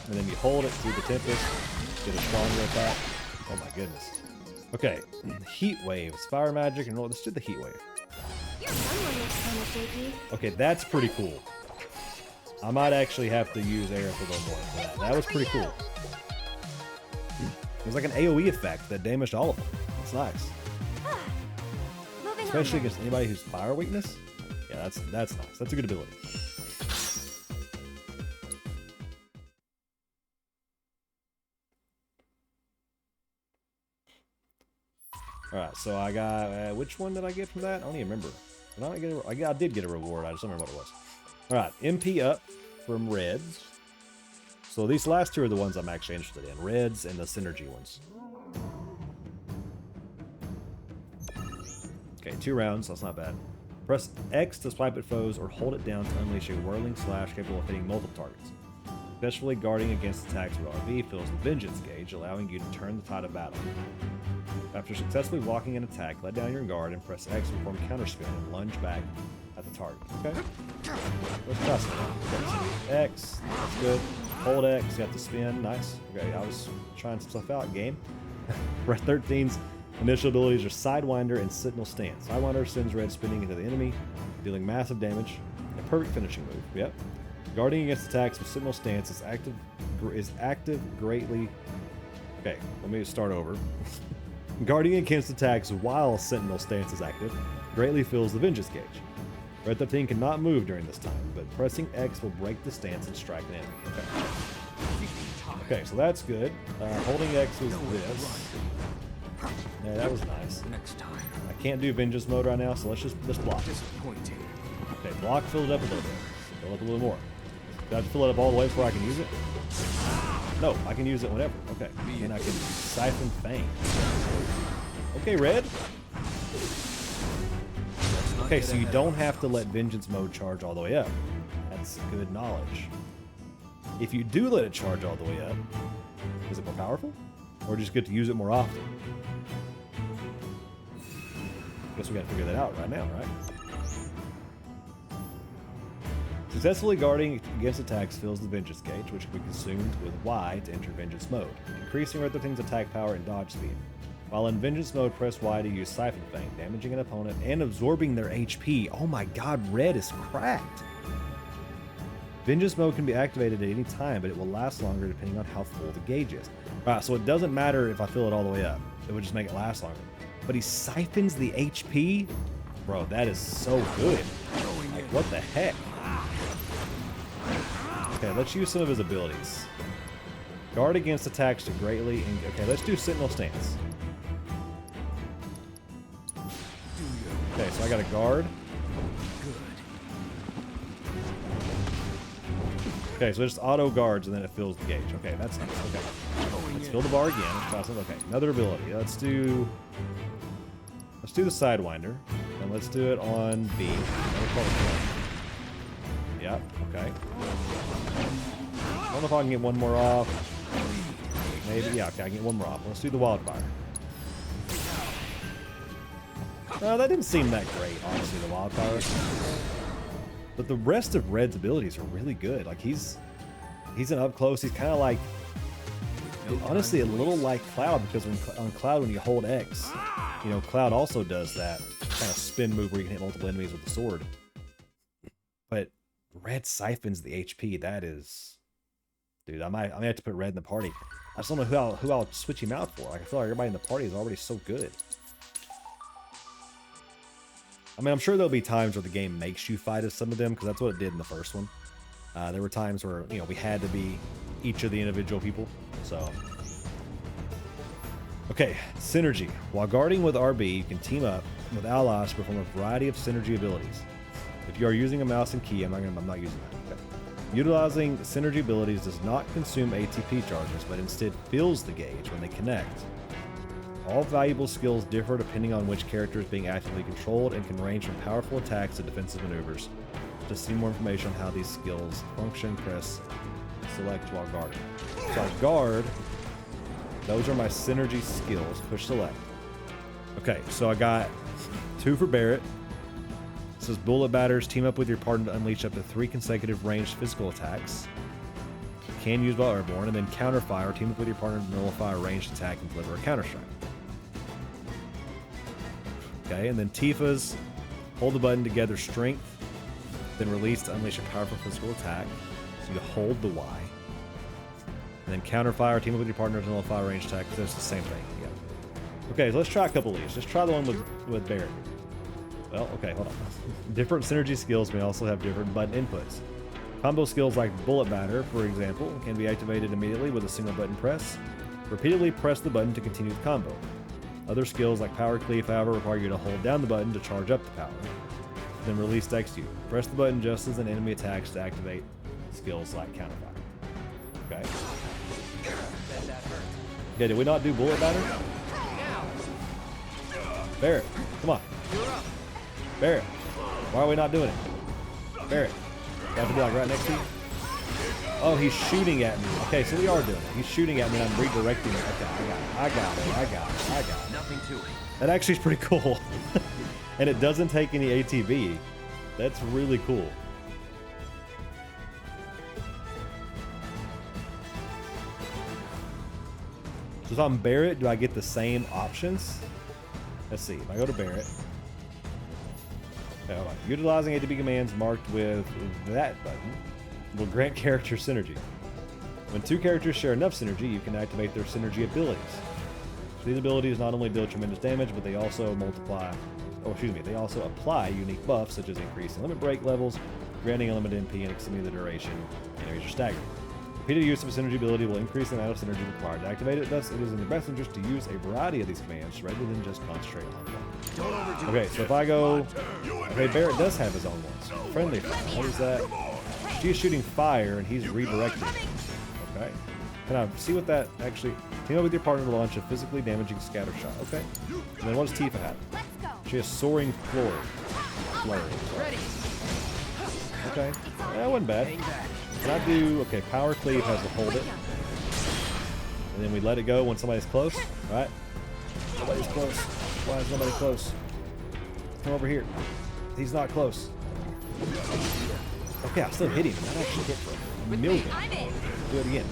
And then you hold it through the Tempest, get a stronger attack. Oh my goodness. Okay, Heat Wave, Fire Magic, and roll. Let's do the Heat Wave. Okay, that's pretty cool. I might actually have to use Aerith a little more for that. That was pretty cool. It was like an AoE effect that damaged all of them. That's nice. Especially against anybody who's fire weakness. Yeah, that's nice. That's a good ability. Alright, so I got... which one did I get from that? I don't even remember. I did get a reward. I just don't remember what it was. Alright, MP up from Reds. So these last 2 are the ones I'm actually interested in. Reds and the Synergy ones. Okay, 2 rounds. That's not bad. Press X to swipe at foes or hold it down to unleash a whirling slash capable of hitting multiple targets. Especially guarding against attacks with RB fills the Vengeance gauge, allowing you to turn the tide of battle. After successfully blocking an attack, let down your guard and press X to perform counterspin and lunge back at the target. Okay? Let's try some. Okay, X, that's good. Hold X, got the spin, nice. Okay, I was trying some stuff out, game. Red 13's initial abilities are Sidewinder and Sentinel Stance. Sidewinder sends Red spinning into the enemy, dealing massive damage. A perfect finishing move, yep. Guarding against attacks with Sentinel Stance is active greatly... Okay, let me start over. Guarding against attacks while Sentinel Stance is active greatly fills the Vengeance gauge. Red 13 cannot move during this time, but pressing X will break the stance and strike an enemy. Okay, so that's good. Holding X was this. Yeah, that was nice. I can't do Vengeance mode right now, so let's block. Okay, block filled it up a little bit. Fill it up a little more. Do I have to fill it up all the way before I can use it? No, I can use it whenever. Okay, and I can Siphon Fang. Okay, Red. Okay, so you don't have to let Vengeance mode charge all the way up. That's good knowledge. If you do let it charge all the way up, is it more powerful? Or just get to use it more often? Guess we gotta figure that out right now, right? Successfully guarding against attacks fills the Vengeance gauge, which can be consumed with Y to enter Vengeance mode, increasing Red 13's attack power and dodge speed. While in Vengeance mode, press Y to use Siphon Fang, damaging an opponent and absorbing their HP. Oh my god, Red is cracked! Vengeance mode can be activated at any time, but it will last longer depending on how full the gauge is. Alright, so it doesn't matter if I fill it all the way up. It would just make it last longer. But he siphons the HP? Bro, that is so good. Like, what the heck? Okay, let's use some of his abilities. Guard against attacks to greatly... Okay, let's do Sentinel Stance. Okay, so I got a guard. Okay, so it just auto guards and then it fills the gauge. Okay, that's nice. Okay. Let's fill the bar again. Let's try something. Okay, another ability. Let's do the Sidewinder. And let's do it on B. Yep, okay. I don't know if I can get one more off. Maybe, yeah, okay, I can get one more off. Let's do the wildfire. That didn't seem that great, honestly, the wildfire. But the rest of Red's abilities are really good. Like, he's an up close. He's kind of like, honestly, a little like Cloud, because on Cloud, when you hold X, you know, Cloud also does that kind of spin move where you can hit multiple enemies with the sword. But Red siphons the HP. That is, dude, I might have to put Red in the party. I just don't know who I'll switch him out for. Like, I feel like everybody in the party is already so good. I mean, I'm sure there'll be times where the game makes you fight as some of them, because that's what it did in the first one. There were times where, you know, we had to be each of the individual people, so. Okay, synergy. While guarding with RB, you can team up with allies to perform a variety of synergy abilities. If you are using a mouse and key, I'm not using that. Okay. Utilizing synergy abilities does not consume ATP charges, but instead fills the gauge when they connect. All valuable skills differ depending on which character is being actively controlled and can range from powerful attacks to defensive maneuvers. To see more information on how these skills function, press select while guarding. So I guard. Those are my synergy skills. Push select. Okay, so I got 2 for Barret. It says bullet batters. Team up with your partner to unleash up to 3 consecutive ranged physical attacks. You can use while airborne, and then counterfire. Team up with your partner to nullify a ranged attack and deliver a counter strike. Okay, and then Tifa's hold the button to gather strength, then release to unleash a powerful physical attack. So you hold the Y. And then counterfire, team up with your partner to nullify a ranged attack. That's the same thing. Yeah. Okay, so let's try a couple of these. Let's try the one with Barret. Well, okay, hold on. Different synergy skills may also have different button inputs. Combo skills like Bullet Batter, for example, can be activated immediately with a single button press. Repeatedly press the button to continue the combo. Other skills like Power Cleave, however, require you to hold down the button to charge up the power. Then release to execute. Press the button just as an enemy attacks to activate skills like Counterfire. Okay. Okay, did we not do Bullet Batter? Barret, come on. Barret, why are we not doing it? Barret, you have to be like right next to you. Oh, he's shooting at me. Okay, so we are doing it. He's shooting at me and I'm redirecting it. Okay, I got it. Nothing to it. That actually is pretty cool. And it doesn't take any ATB. That's really cool. So if I'm Barret, do I get the same options? Let's see. If I go to Barret. Okay, hold on. Utilizing ATB commands marked with that button will grant character synergy. When 2 characters share enough synergy, you can activate their synergy abilities. So these abilities not only deal tremendous damage, but they also they also apply unique buffs such as increasing limit break levels, granting unlimited MP, and extending the duration enemies are staggered. Repeated use of a synergy ability will increase the amount of synergy required to activate it. Thus, it is in the best interest to use a variety of these commands rather than just concentrate on one. Okay, so if I go... Okay, Barret does have his own ones. Friendly fire. What is that? She's shooting fire and he's redirecting. Okay. Can I see what that actually... Team up with your partner to launch a physically damaging scatter shot. Okay. And then what does Tifa have? She has soaring flurry. Okay. That wasn't bad. Can I do... Okay, Power Cleave has to hold it. And then we let it go when somebody's close. Right? Nobody's close. Why is nobody close? Come over here. He's not close. Okay, I still hit him. That actually hit for a million. Do it again.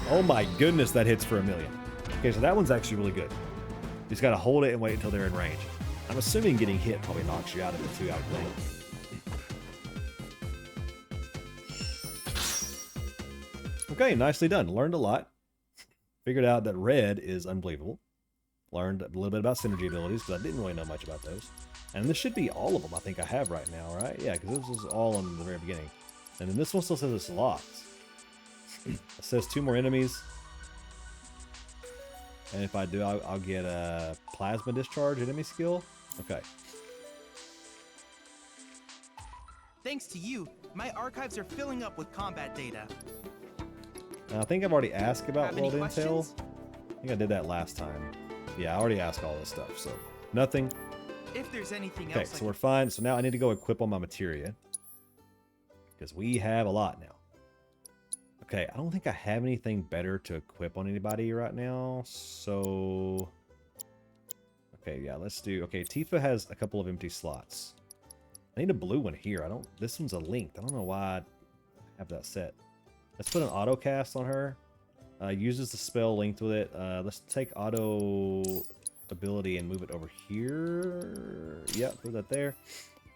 Oh my goodness, that hits for a million. Okay, so that one's actually really good. You just gotta hold it and wait until they're in range. I'm assuming getting hit probably knocks you out of it too, out of range. Okay, nicely done. Learned a lot. Figured out that Red is unbelievable. Learned a little bit about synergy abilities, because I didn't really know much about those. And this should be all of them I think I have right now, right? Yeah, because this was all in the very beginning. And then this one still says it's locked. It says 2 more enemies. And if I do, I'll get a plasma discharge enemy skill. Okay. Thanks to you, my archives are filling up with combat data. Now, I think I've already asked about Have any world intel. questions? I think I did that last time. Yeah, I already asked all this stuff, so nothing. If there's anything Okay, else, so we're fine. So now I need to go equip all my materia. because we have a lot now. Okay, I don't think I have anything better to equip on anybody right now, so... Okay, yeah, let's do... Okay, Tifa has a couple of empty slots. I need a blue one here. This one's a linked. I don't know why I have that set. Let's put an auto cast on her. Uses the spell linked with it. Let's take auto ability and move it over here. Yep, put that there.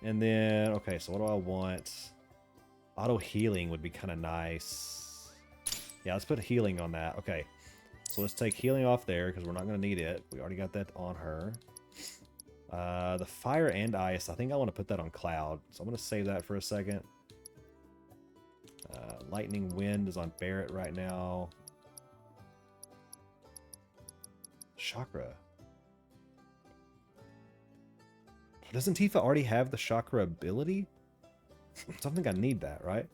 And then, okay, so what do I want? Auto healing would be kind of nice. Yeah, let's put healing on that. Okay, so let's take healing off there because we're not going to need it. We already got that on her. The fire and ice, I think I want to put that on Cloud. So I'm going to save that for a second. Lightning wind is on Barret right now. Chakra. Doesn't Tifa already have the chakra ability? I don't think I need that, right?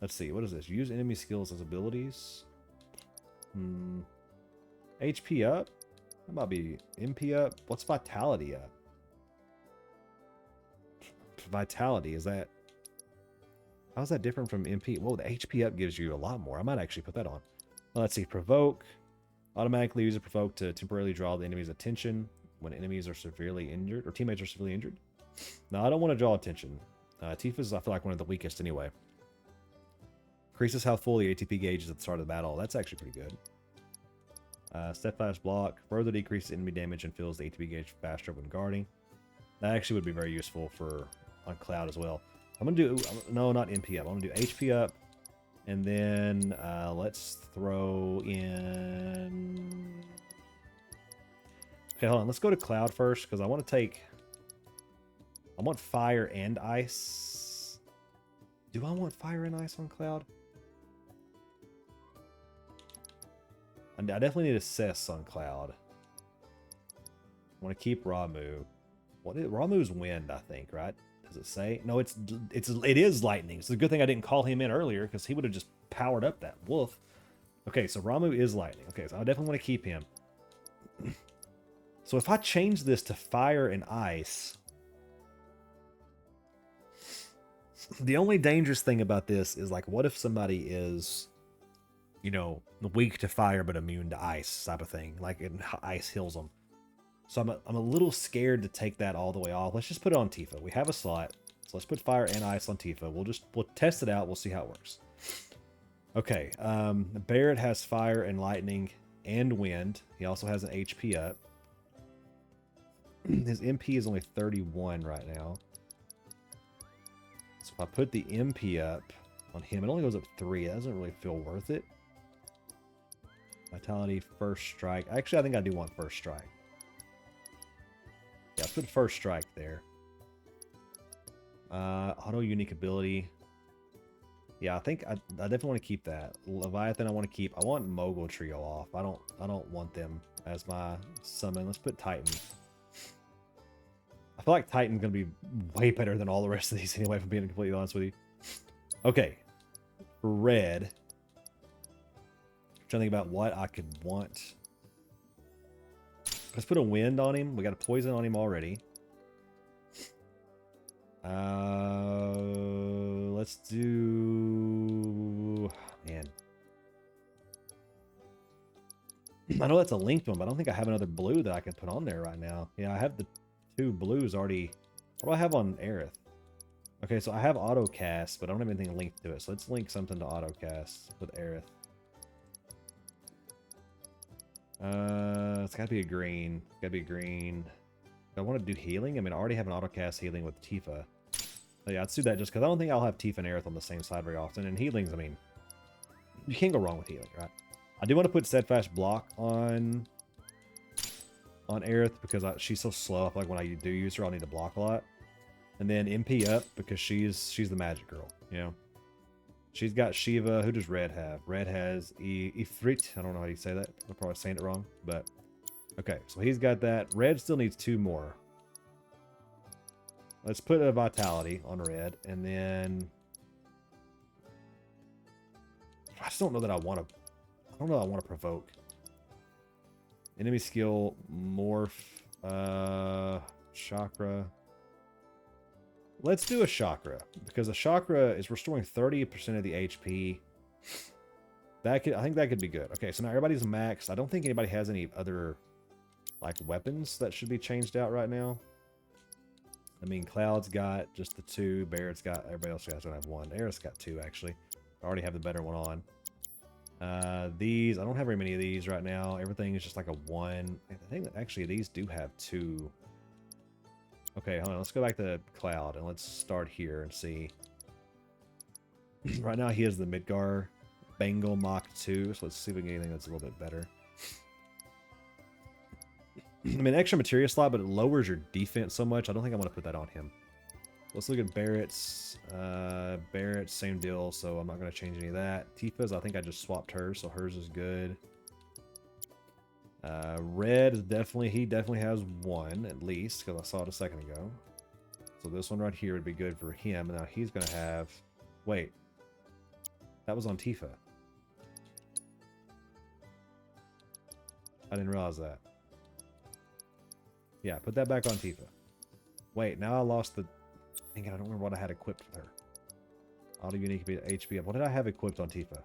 Let's see, what is this? Use enemy skills as abilities. HP up? That might be MP up. What's vitality up? Vitality, is that... How's that different from MP? Whoa, the HP up gives you a lot more. I might actually put that on. Well, let's see, provoke. Automatically use a provoke to temporarily draw the enemy's attention when enemies are severely injured, or teammates are severely injured. No, I don't want to draw attention. Tifa's, I feel like, one of the weakest anyway. Increases how full the ATP gauge is at the start of the battle. That's actually pretty good. Steadfast block. Further decreases enemy damage and fills the ATP gauge faster when guarding. That actually would be very useful on Cloud as well. I'm going to do... No, not MP up. I'm going to do HP up. And then let's throw in... Okay, hold on. Let's go to Cloud first because I want to take... I want fire and ice. Do I want fire and ice on Cloud? I definitely need assess on Cloud. I want to keep Ramuh. Ramuh's wind, I think, right? Does it say? No, it is lightning. It's a good thing I didn't call him in earlier because he would have just powered up that wolf. Okay, so Ramuh is lightning. Okay, so I definitely want to keep him. So if I change this to fire and ice, the only dangerous thing about this is, like, what if somebody is, you know, weak to fire but immune to ice type of thing, like ice heals them. So I'm a little scared to take that all the way off. Let's just put it on Tifa. We have a slot, so let's put fire and ice on Tifa. We'll test it out. We'll see how it works. Okay, Barret has fire and lightning and wind. He also has an HP up. His MP is only 31 right now. So if I put the MP up on him, it only goes up 3. That doesn't really feel worth it. Vitality, first strike. Actually, I think I do want first strike. Yeah, put first strike there. Auto unique ability. Yeah, I think I definitely want to keep that. Leviathan I want to keep. I want Mogul Trio off. I don't want them as my summon. Let's put Titan. I feel like Titan's gonna be way better than all the rest of these anyway, if I'm being completely honest with you. Okay. For red. I'm trying to think about what I could want. Let's put a wind on him. We got a poison on him already. Let's do... Man. I know that's a linked one, but I don't think I have another blue that I can put on there right now. Yeah, I have the 2 blues already. What do I have on Aerith? Okay, so I have auto cast, but I don't have anything linked to it. So let's link something to auto cast with Aerith. It's gotta be a green. Gotta be green. Do I want to do healing? I mean, I already have an auto cast healing with Tifa. So yeah, let's do that just because I don't think I'll have Tifa and Aerith on the same side very often. And healings, I mean, you can't go wrong with healing, right? I do want to put steadfast block on Aerith because she's so slow. I feel like when I do use her, I'll need to block a lot. And then MP up because she's the magic girl, you know. She's got Shiva. Who does Red have? Red has Ifrit. I don't know how you say that. I'm probably saying it wrong, but okay. So he's got that. Red still needs 2 more. Let's put a vitality on Red, and then I just don't know that I want to. I don't know. I want to provoke. Enemy skill morph. Chakra. let's do a chakra, because a chakra is restoring 30% of the HP. I think that could be good. Okay, so now everybody's maxed. I don't think anybody has any other like weapons that should be changed out right now. I mean, Cloud's got just the 2. Barrett's got, everybody else has gonna have 1. Aerith's got 2 actually. I already have the better one on. These, I don't have very many of these right now. Everything is just like a 1. I think that actually these do have 2. Okay, hold on. Let's go back to Cloud and let's start here and see. Right now he has the Midgar Bengal Mach 2, so let's see if we can get anything that's a little bit better. I mean, extra materia slot, but it lowers your defense so much. I don't think I want to put that on him. Let's look at Barrett's. Barrett's, same deal, so I'm not going to change any of that. Tifa's, I think I just swapped hers, so hers is good. Red is definitely, he definitely has 1 at least, because I saw it a second ago. So this one right here would be good for him. And now he's going to have, wait, that was on Tifa. I didn't realize that. Yeah, put that back on Tifa. Wait, now I lost the... Dang it, I don't remember what I had equipped with her. Auto unique HP up. What did I have equipped on Tifa?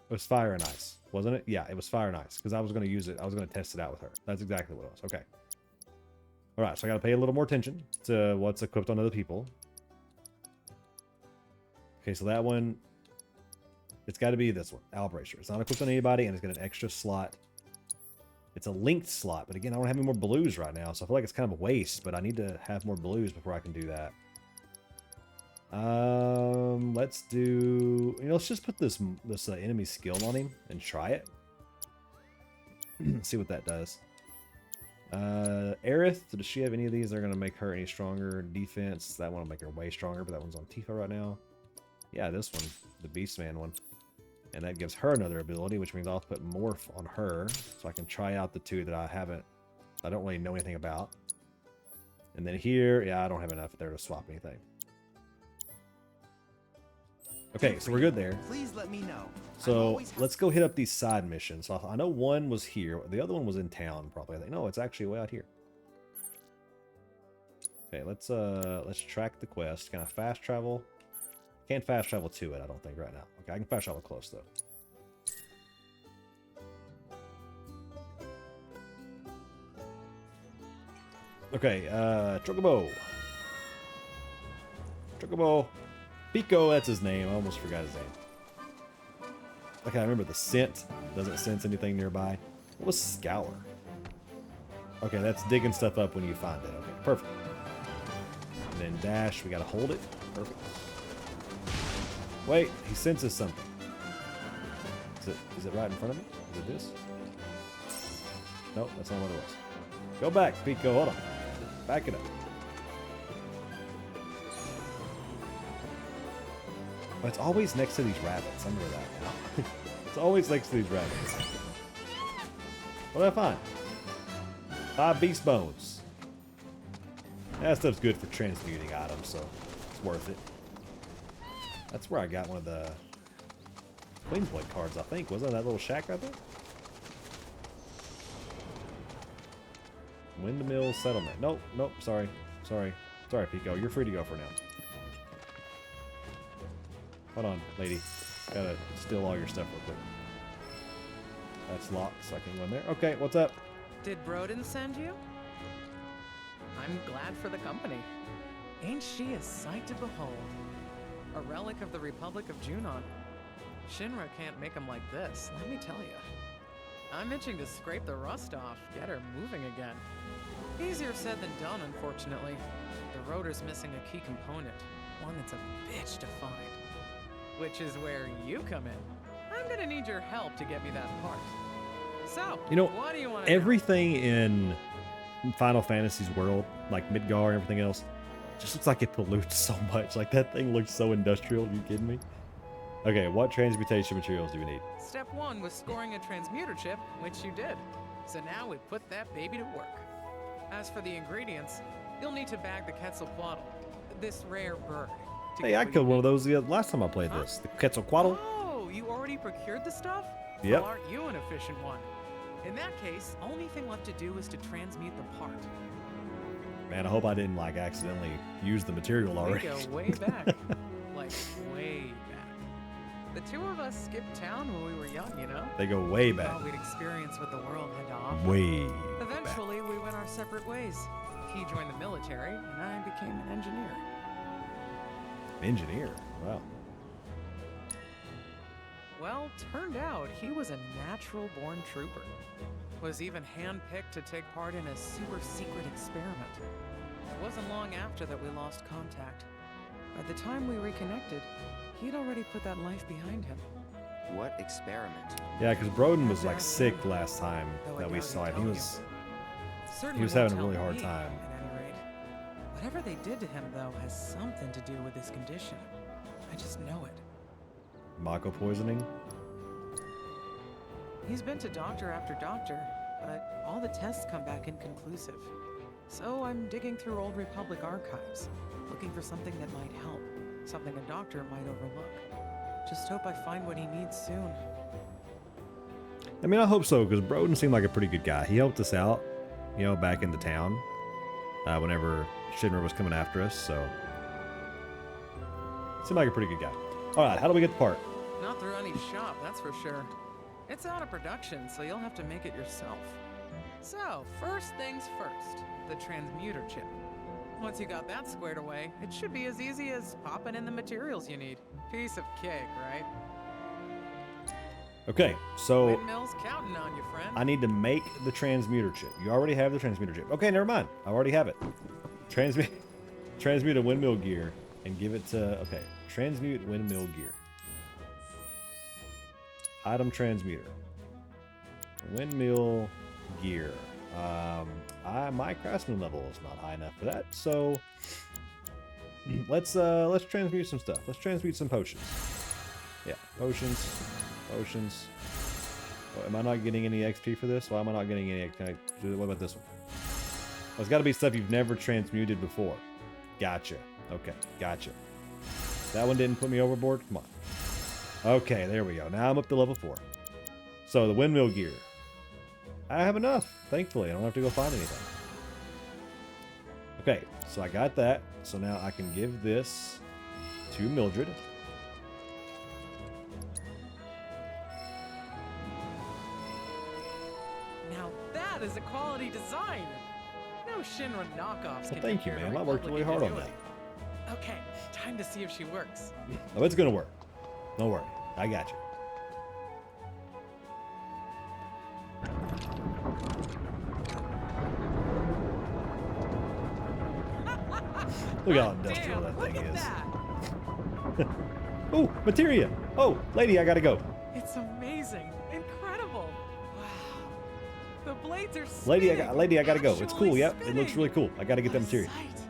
It was fire and ice, wasn't it? Yeah, it was fire and ice, because I was going to use it. I was going to test it out with her. That's exactly what it was. Okay. All right, so I got to pay a little more attention to what's equipped on other people. Okay, so that one, it's got to be this one, Albracer. It's not equipped on anybody, and it's got an extra slot. It's a linked slot, but again, I don't have any more blues right now, so I feel like it's kind of a waste, but I need to have more blues before I can do that. Let's do, let's just put this enemy skill on him and try it. See what that does. Aerith, does she have any of these that are going to make her any stronger? Defense, that one will make her way stronger, but that one's on Tifa right now. Yeah, this one, the Beastman one. And that gives her another ability, which means I'll put Morph on her, so I can try out the 2 that I don't really know anything about. And then here, yeah, I don't have enough there to swap anything. Okay, so we're good there. Please let me know. So let's go hit up these side missions. So I know one was here. The other one was in town, probably. I think no, it's actually way out here. Okay, let's track the quest. Can I fast travel? Can't fast travel to it, I don't think, right now. Okay, I can fast travel close though. Okay, Chocobo. Pico, that's his name. I almost forgot his name. Okay, I remember the scent. Doesn't sense anything nearby. What was Scour? Okay, that's digging stuff up when you find it. Okay, perfect. And then dash, we gotta hold it. Perfect. Wait, he senses something. Is it right in front of me? Is it this? Nope, that's not what it was. Go back, Pico, hold on. Back it up. Oh, it's always next to these rabbits. I remember that now. It's always next to these rabbits. What did I find? 5 beast bones. That stuff's good for transmuting items, so it's worth it. That's where I got one of the Queen's Blade cards, I think. Wasn't that little shack right there? Windmill Settlement. Nope, sorry, Pico. You're free to go for now. Hold on, lady. Gotta steal all your stuff real quick. That's locked, so I can go in there. Okay, what's up? Did Broden send you? I'm glad for the company. Ain't she a sight to behold? A relic of the Republic of Junon. Shinra can't make 'em like this, let me tell you. I'm itching to scrape the rust off, get her moving again. Easier said than done, unfortunately. The rotor's missing a key component, one that's a bitch to find. Which is where you come in. I'm gonna need your help to get me that part. So, what do you want to everything in Final Fantasy's world, like Midgar and everything else, just looks like it pollutes so much. Like, that thing looks so industrial. Are you kidding me? Okay, what transmutation materials do we need? Step 1 was scoring a transmuter chip, which you did. So now we put that baby to work. As for the ingredients, you'll need to bag the Quetzalcoatl, this rare bird. Hey, I killed one of those the last time I played this. The Quetzalcoatl. Oh, you already procured the stuff? Yep. Well, aren't you an efficient one? In that case, only thing left to do is to transmute the part. Man, I hope I didn't like accidentally use the material We already. go way back. Like, way back. The two of us skipped town when we were young, you know? They go way back. Thought we'd experience what the world had to offer. Way Eventually, we went our separate ways. He joined the military, and I became an engineer. back. Engineer. Wow. Well, turned out he was a natural-born trooper. Was even handpicked to take part in a super-secret experiment. It wasn't long after that we lost contact. By the time we reconnected, he'd already put that life behind him. What experiment? Yeah, because Broden was like sick last time that we saw him. He was having a really hard time. At any rate. Whatever they did to him, though, has something to do with his condition. I just know it. Mako poisoning. He's been to doctor after doctor, but all the tests come back inconclusive. So I'm digging through old Republic archives, looking for something that might help, something a doctor might overlook. Just hope I find what he needs soon. I mean, I hope so, because Broden seemed like a pretty good guy. He helped us out, you know, back in the town, whenever Shinra was coming after us, so... Seemed like a pretty good guy. Alright, how do we get the part? Not through any shop, that's for sure. It's out of production, so you'll have to make it yourself. So, first things first, the transmuter chip. Once you got that squared away, it should be as easy as popping in the materials you need. Piece of cake, right? Okay, so Windmill's counting on you, friend. I need to make the transmuter chip. You already have the transmuter chip. Okay, never mind. I already have it. Transmute a windmill gear and give it to... Okay, transmute windmill gear. Item transmuter. Windmill gear. My craftsman level is not high enough for that, so let's transmute some stuff. Let's transmute some potions. Yeah, potions. Oh, am I not getting any XP for this? Why am I not getting any? What about this one? Well, it's got to be stuff you've never transmuted before. Gotcha. Okay, gotcha. That one didn't put me overboard. Come on. Okay, there we go. Now I'm up to level 4. So the windmill gear. I have enough, thankfully. I don't have to go find anything. Okay, so I got that. So now I can give this to Mildred. Now that is a quality design. No Shinra knockoffs can Thank you, compare to ma'am. I worked really hard on that. Republic ingenuity. Okay, time to see if she works. Oh, it's gonna work. Don't worry. I got you. Look how industrial that thing is. Oh, materia. Oh, lady, I gotta go. It's amazing. Incredible. Wow. The blades are Lady, spinning. I gotta go. It's cool. Actually Yep, it looks spinning. really cool. I gotta get that What a materia. sight.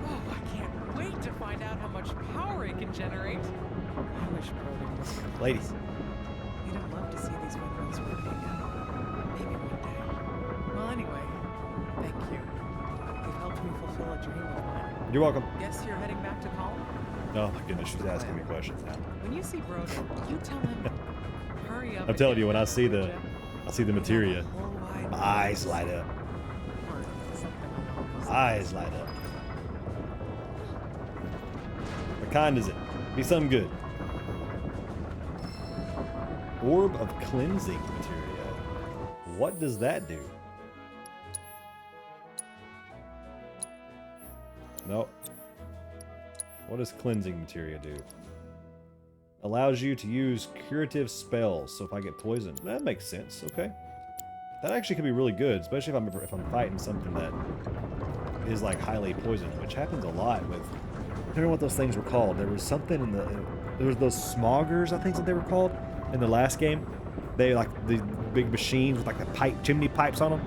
Oh, I can't wait to find out how much power it can generate. I wish Broden was here. Lady. He'd have loved to see these windmills working again. Maybe one day. Well, anyway, thank you. You've helped me fulfill a dream of mine. You're welcome. Guess you're heading back to college? Oh my goodness, she's asking me questions now. When you see Broden, you tell him, hurry up. I'm and telling get you, when I that see the gem. materia, We have a whole wide my eyes light up. Or something along those Eyes light up. What kind is it? Be something good. Orb of cleansing materia. What does that do? Nope. What does cleansing materia do? Allows you to use curative spells. So if I get poisoned, that makes sense. Okay. That actually could be really good, especially if I'm fighting something that is like highly poisoned, which happens a lot with. I don't know what those things were called. There was something in the. There was those smoggers, I think that they were called, in the last game. They like the big machines with like the chimney pipes on them,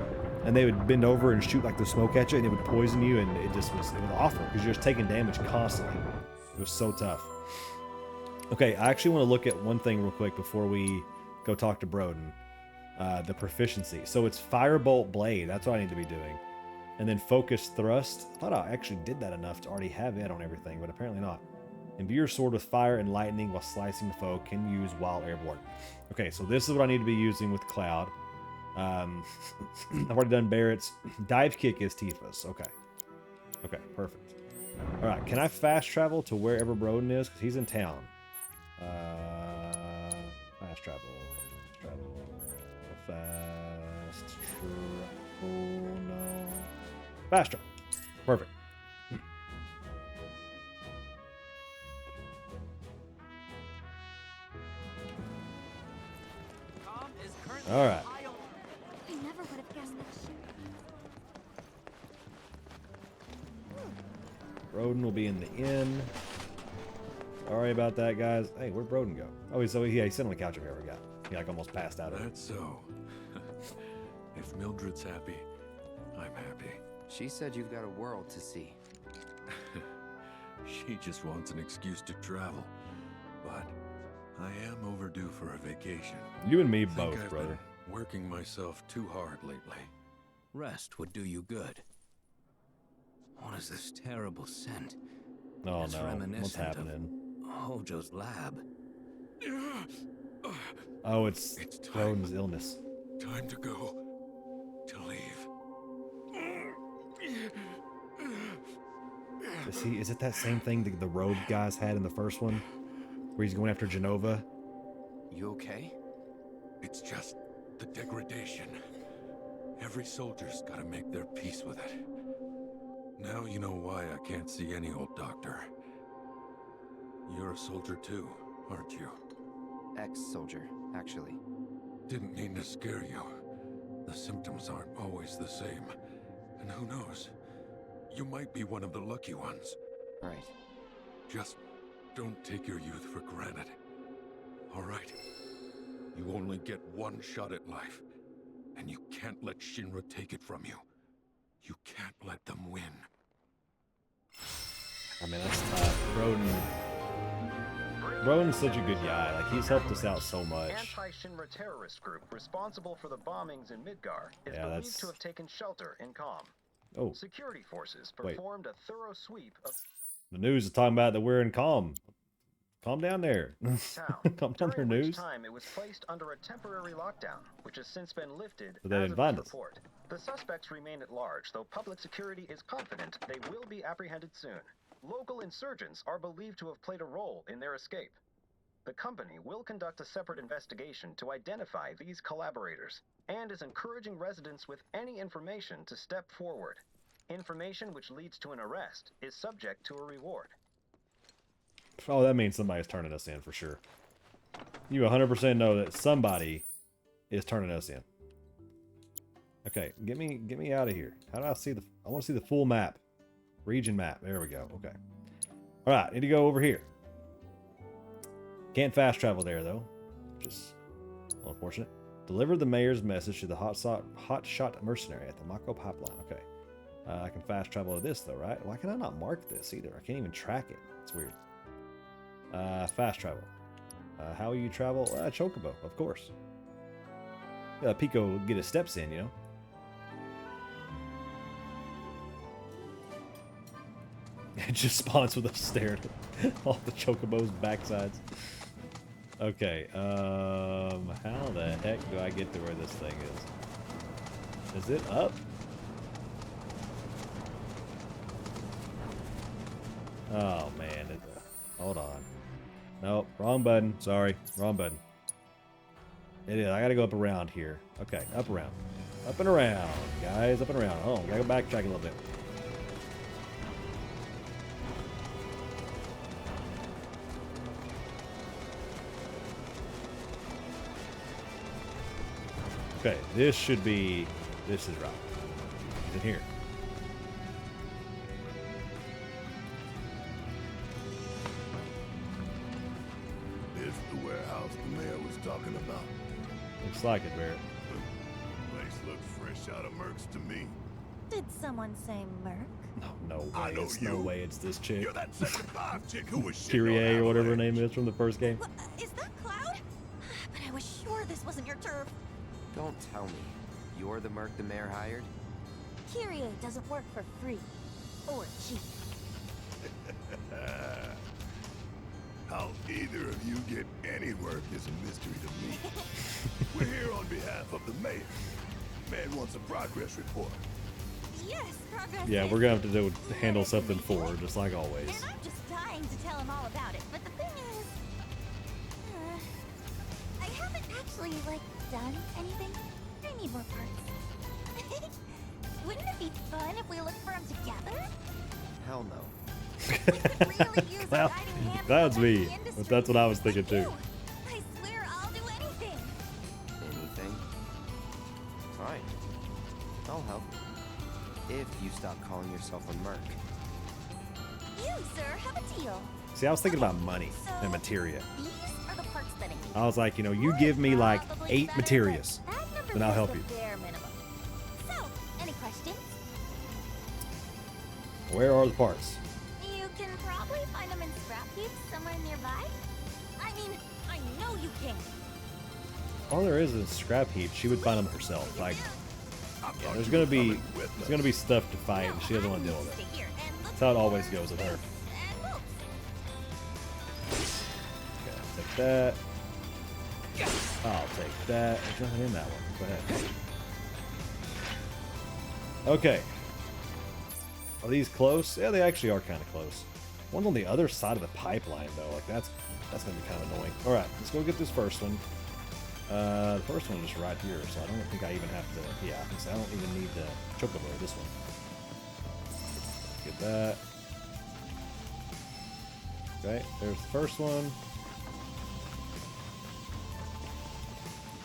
and they would bend over and shoot like the smoke at you, and it would poison you, and it was awful because you're just taking damage constantly. It was so tough. Okay, I actually want to look at one thing real quick before we go talk to Broden. The proficiency. So it's Firebolt Blade. That's what I need to be doing. And then Focus Thrust. I thought I actually did that enough to already have it on everything, but apparently not. Imbue your sword with fire and lightning while slicing the foe. Can use while airborne. Okay, so this is what I need to be using with Cloud. I've already done Barrett's. Dive kick is Tifa's. Okay. Okay, perfect. All right, can I fast travel to wherever Broden is? Because he's in town. Fast travel. Fast travel. No. Fast travel. Perfect. All right. I never would have guessed that shit. Broden will be in the inn. Sorry about that, guys. Hey, where'd Broden go? Oh, he's sitting on the couch over here. We got. He like almost passed out. That's so. If Mildred's happy, I'm happy. She said you've got a world to see. She just wants an excuse to travel. But I am overdue for a vacation. You and me I think both, I've brother. been working myself too hard lately. Rest would do you good. What is this terrible scent? Oh It's no, what's reminiscent of- happening? Hojo's lab. Oh, it's time. Broden's illness. Time to go. To leave. Is it that same thing the rogue guys had in the first one? Where he's going after Genova? You okay? It's just the degradation. Every soldier's gotta make their peace with it. Now you know why I can't see any old doctor. You're a soldier too, aren't you? Ex-soldier, actually. Didn't mean to scare you. The symptoms aren't always the same. And who knows? You might be one of the lucky ones. Right. Just don't take your youth for granted. All right? You only get one shot at life. And you can't let Shinra take it from you. You can't let them win. I mean, that's tough. Broden's such a good guy. Like, he's helped us out so much. Anti-Shinra terrorist group responsible for the bombings in Midgar is Yeah, believed that's- to have taken shelter in Calm. Oh, Security forces Wait. performed a thorough sweep of the news is talking about that we're in Calm. Calm down there. town, Calm down there, during which news. time it was placed under a temporary lockdown, which has since been lifted So they as didn't of find this us. report. The suspects remain at large, though public security is confident they will be apprehended soon. Local insurgents are believed to have played a role in their escape. The company will conduct a separate investigation to identify these collaborators, and is encouraging residents with any information to step forward. Information which leads to an arrest is subject to a reward. Oh, that means somebody's turning us in for sure. You 100% know that somebody is turning us in. Okay, get me out of here. How do I see I want to see the full map. Region map. There we go. Okay. All right, need to go over here. Can't fast travel there though, which is unfortunate. Deliver the mayor's message to the hotshot mercenary at the Mako pipeline. Okay. I can fast travel to this though, right? Why can I not mark this either? I can't even track it. It's weird. Fast travel. How will you travel? Chocobo, of course. Pico get his steps in, you know. It just spawns with us staring at all the Chocobo's backsides. Okay, how the heck do I get to where this thing is? Is it up? Oh man, hold on. Nope, wrong button. Sorry, wrong button. It is. I gotta go up around here. Okay, up around. Up and around, guys. Up and around. Oh, gotta go backtrack a little bit. Okay, this is right. He's in here. This the warehouse the mayor was talking about. Looks like it, Barrett. Place looks fresh out of Mercs to me. Did someone say Merc? No way. I know It's no you. way it's this chick. You're that second five chick who was shitting on Kyrie or whatever her Avalanche. name is from the first game. What, is that Cloud? But I was sure this wasn't your turf. Don't tell me. You're the merc the mayor hired? Kyrie doesn't work for free. Or cheap. How either of you get any work is a mystery to me. We're here on behalf of the mayor. Man wants a progress report. Yes, progress. Yeah, we're gonna have to handle something for her, just like always. And I'm just dying to tell him all about it. But the thing is, I haven't actually done anything. I need more parts. Wouldn't it be fun if we looked for them together? Hell no. We could really use a Well, guiding hand in that's the me, industry. but that's what I was thinking Like too. you. I swear I'll do anything. Anything? Fine. I'll help. If you stop calling yourself a merc. You, sir, have a deal. See, I was thinking about money and materia. These are the parts that I need. I was like, you know, you give me like Probably 8 better, materias, but that number then I'll is help the you. bare minimum. So, any questions? Where are the parts? You can probably find them in scrap heaps somewhere nearby. I mean, I know you can. All there is scrap heap. She would find them herself. Like, yeah, there's gonna be stuff to fight, and she doesn't want to deal with it. That's how it always goes with her. Okay, I'll take that. I'll take that. There's nothing in that one. Go ahead. Okay. Are these close? Yeah, they actually are kind of close. One's on the other side of the pipeline, though. Like, that's gonna be kind of annoying. All right, let's go get this first one. The first one is just right here, so I don't think I even have to. Yeah, I don't even need the chocobo. This one. Get that. Okay, there's the first one.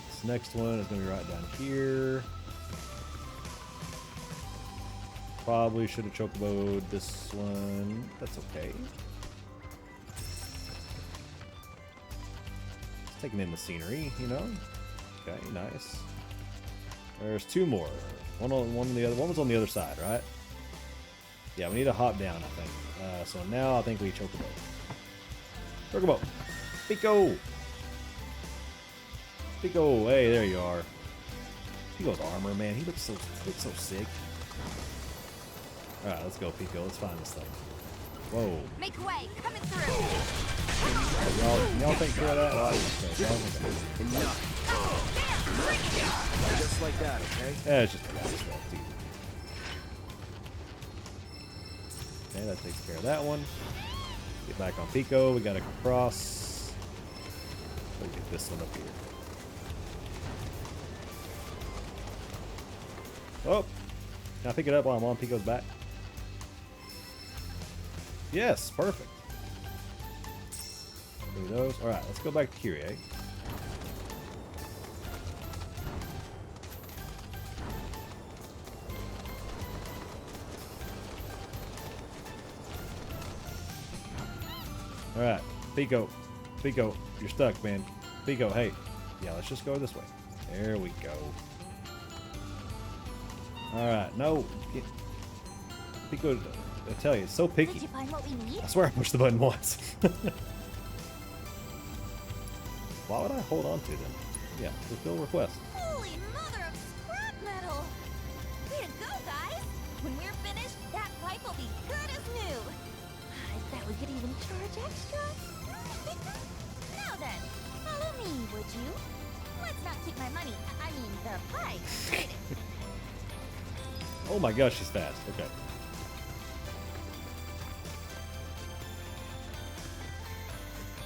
This next one is gonna be right down here. Probably should have chocoboed this one. That's okay. Taking in the scenery, you know. Okay, nice. There's 2 more. One on the other. One was on the other side, right? Yeah, we need to hop down, I think. So now I think we chocobo. Chocobo, Pico. Pico, hey, there you are. Pico's armor, man. He looks so sick. All right, let's go, Pico. Let's find this thing. Whoa. Make way, coming through. Y'all take care of that? Well, Enough. Just like that, okay? yeah, it's just a lot of stuff. It's easy. Okay, that takes care of that one. Get back on Pico. We gotta cross. Let's get this one up here. Oh, can I pick it up while I'm on Pico's back? Yes, perfect. Do those. All right, let's go back to Kyrie. All right, Pico, you're stuck, man. Pico, hey, yeah, let's just go this way. There we go. All right, no, Pico, I tell you, it's so picky. Did you find what we need? I swear I pushed the button once. Why would I hold on to them? Yeah, fulfill request. Holy mother of scrap metal! Way to go, guys! When we're finished, that pipe will be good as new. I bet we could even charge extra. Now then, follow me, would you? Let's not keep my money. I mean, the pipe. Oh my gosh, she's fast. Okay.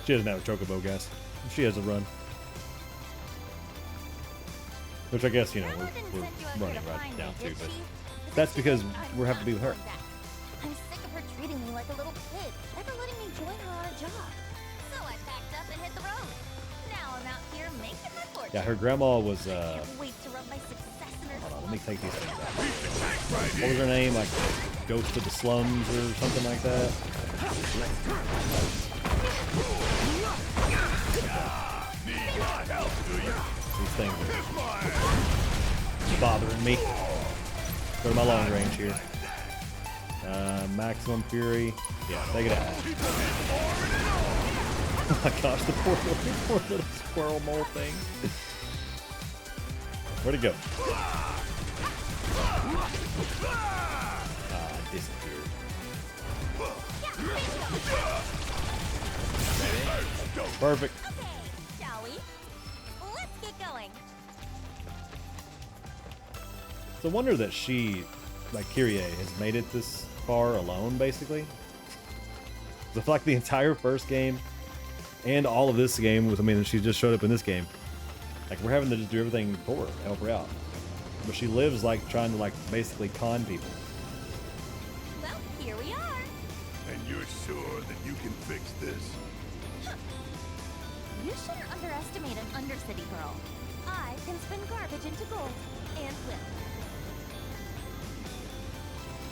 She doesn't have a chocobo, guys. She has a run. Which I guess, you know, we're running right down to, but that's because we have to be with her. I'm sick of her treating me like a little kid, never letting me join her on a job. So I packed up and hit the road. Now I'm out here making my fortune. Yeah, her grandma was, Can't wait to rub my success in her hold on, let me take these things out. What was her name? Like, Ghost of the Slums or something like that? These things are bothering me. Go to my long range here. Maximum Fury. Yeah, take it out. Oh my gosh, the poor little squirrel mole thing. Where'd it go? Ah, it disappeared. Perfect. Okay, shall we? Let's get going. It's a wonder that she, like Kyrie, has made it this far alone, basically. I feel like the entire first game and all of this game was, I mean, she just showed up in this game. Like, we're having to just do everything for her, help her out. But she lives, like, trying to, like, basically con people. Well, here we are. And you're sure that you can fix this? You shouldn't underestimate an Undercity girl. I can spin garbage into gold and flip.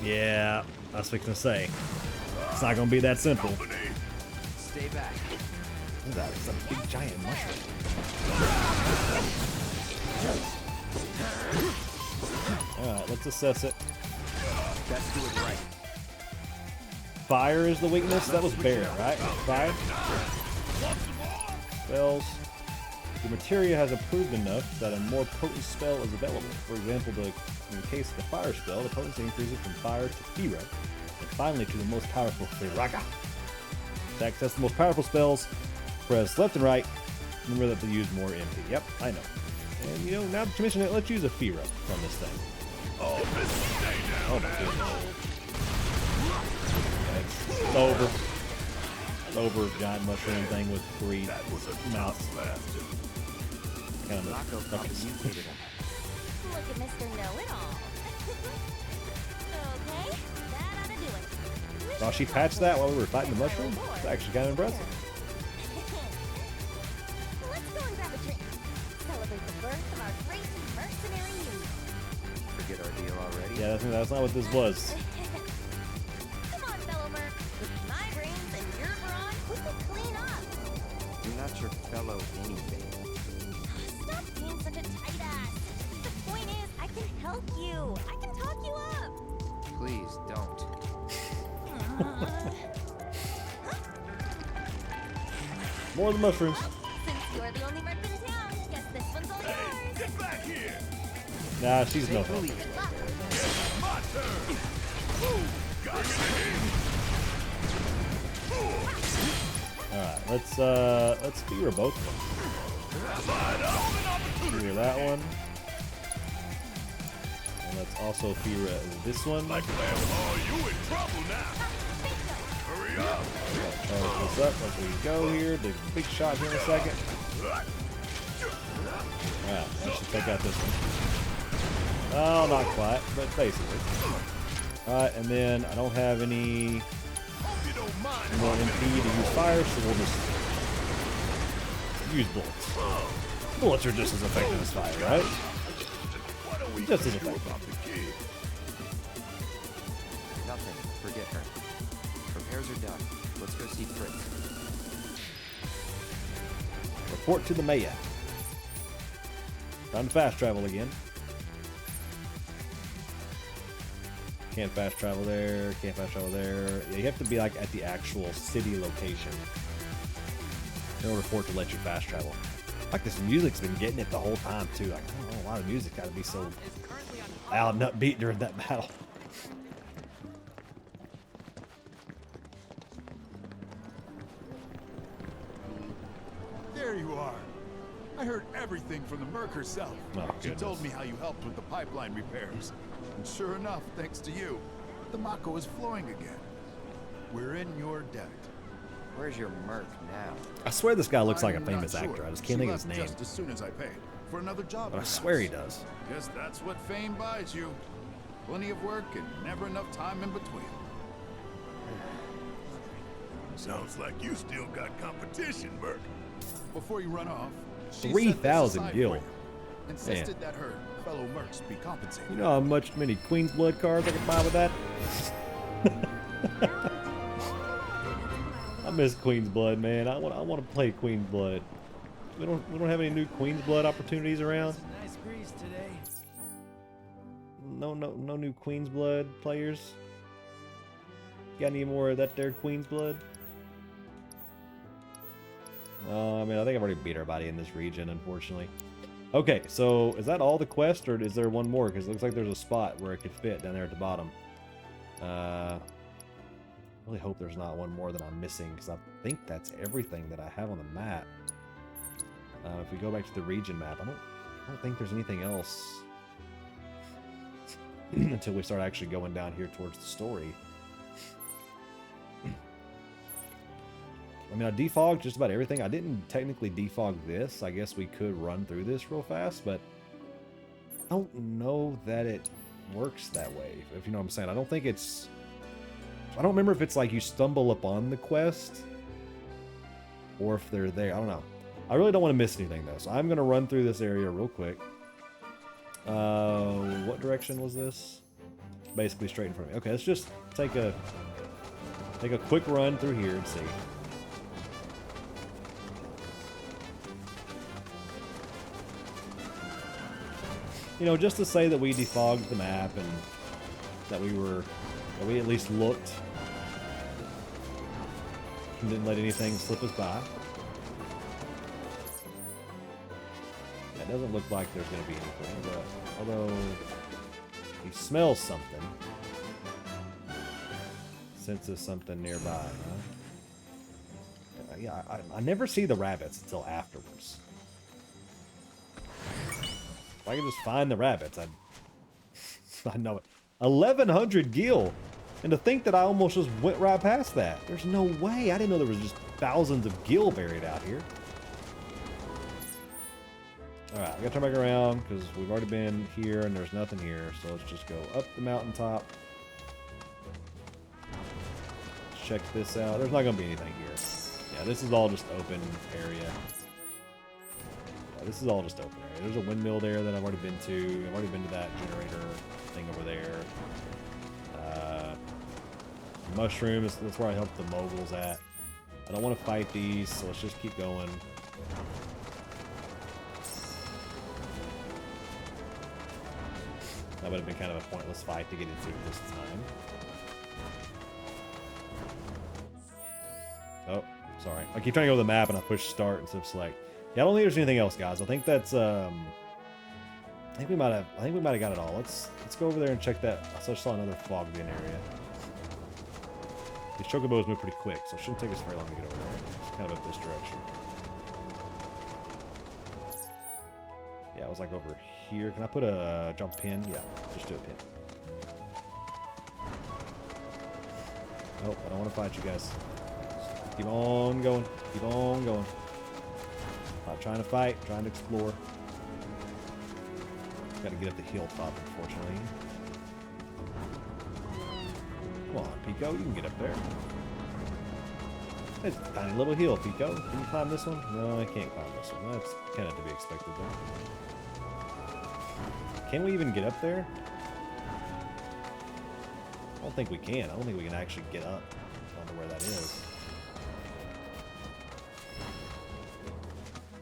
Yeah, I was fixing to say. It's not gonna be that simple. Stay back. Look at that, it's a big giant mushroom. Alright, let's assess it. Best do it right. Fire is the weakness? That was bear, right? Fire? Spells. The materia has improved enough that a more potent spell is available. For example, in the case of the fire spell, the potency increases from fire to Fira, and finally to the most powerful Firaga. To access the most powerful spells, press left and right. Remember that they use more MP. Yep, I know. And you know, now that you mention it, let's use a Fira on this thing. Oh, stay down. Oh my goodness. It's over. It's over. Giant mushroom thing with 3 mouths. Kind of Mako probably mutated him. Look at Mr. Know-It-All. Okay, that ought to do it. Oh, she patched that while we were fighting the mushroom? It's actually kind of impressive. Let's go and grab a drink. Celebrate the birth of our great mercenary youth. Forget our deal already? Yeah, that's not what this was. Come on, fellow merc. With my brains and your brawn, we can clean up. You're not your fellow anything. Stop being such a tight ass. The point is, I can help you. I can talk you up. Please don't. More of the mushrooms. Since you're the only merc in town, guess this one's all yours. Get back here. Nah, she's no help. Good luck. My turn. Got Alright, let's figure both of them. Figure that one. And let's also figure this one. like oh, you in trouble now. Hurry up. Charge this up as we go here. The big shot here in a second. Alright, I should take out this one. Oh, not quite, but basically. Alright, and then I don't have any more MP to use fire, so we'll just use bullets. Bullets are just as effective as fire, right? Just as effective. Nothing. Forget her. Repairs are done. Let's go see Fritz. Report to the mayor. Time to fast travel again. Can't fast travel there, can't fast travel there. Yeah, you have to be like at the actual city location in order for it to let you fast travel. Like this music's been getting it the whole time too. Like, I don't know, a lot of music gotta be so loud and upbeat during that battle. There you are. I heard everything from the Merc herself. Oh, She goodness. told me how you helped with the pipeline repairs. And sure enough, thanks to you, the Mako is flowing again. We're in your debt. Where's your Merc now? I swear this guy looks like a I'm famous not actor. sure. I just She can't think of his left name. Just as soon as I paid for another job. But I perhaps. swear he does. Guess that's what fame buys you. Plenty of work and never enough time in between. Sounds like you still got competition, Merc. Before you run off, she set this 3,000 aside gil. for you. Insisted that her fellow mercs be compensated. You know how many Queen's Blood cards I can buy with that? I miss Queen's Blood, man. I want to play Queen's Blood. We don't have any new Queen's Blood opportunities around. Nice breeze today. No new Queen's Blood players. Got any more of that there Queen's Blood? I mean, I think I've already beat everybody in this region, unfortunately. Okay, so is that all the quest, or is there one more? Because it looks like there's a spot where it could fit down there at the bottom. really hope there's not one more that I'm missing, because I think that's everything that I have on the map. If we go back to the region map, I don't think there's anything else until we start actually going down here towards the story. I mean, I defogged just about everything. I didn't technically defog this. I guess we could run through this real fast, but I don't know that it works that way, if you know what I'm saying. I don't think it's... I don't remember if it's like you stumble upon the quest or if they're there. I don't know. I really don't want to miss anything, though, so I'm going to run through this area real quick. What direction was this? Basically straight in front of me. Okay, let's just take a quick run through here and see. You know, just to say that we defogged the map and that we at least looked and didn't let anything slip us by. It doesn't look like there's going to be anything, but although he smells something, senses something nearby, huh? Yeah, I never see the rabbits until afterwards. If I could just find the rabbits, I know it. 1,100 gil! And to think that I almost just went right past that. There's no way. I didn't know there was just thousands of gil buried out here. Alright, I gotta turn back around because we've already been here and there's nothing here. So let's just go up the mountaintop. Check this out. There's not gonna be anything here. Yeah, this is all just open area. This is all just open area. There's a windmill there that I've already been to. I've already been to that generator thing over there. Mushrooms, that's where I helped the moguls at. I don't want to fight these, so let's just keep going. That would have been kind of a pointless fight to get into this time. Oh, sorry. I keep trying to go to the map and I push start instead of select. Yeah, I don't think there's anything else, guys. I think that's I think we might have got it all. Let's go over there and check that. I just saw another fogged in area. These chocobos move pretty quick, so it shouldn't take us very long to get over there. It's kind of up this direction. Yeah, it was like over here. Can I put a jump pin? Yeah, just do a pin. Nope, I don't want to fight you guys. Just keep on going. Keep on going. Not trying to fight, trying to explore. Gotta get up the hilltop, unfortunately. Come on, Pico, you can get up there. It's a tiny little hill, Pico. Can you climb this one? No, I can't climb this one. That's kind of to be expected, though. Can we even get up there? I don't think we can. I don't think we can actually get up onto where that is.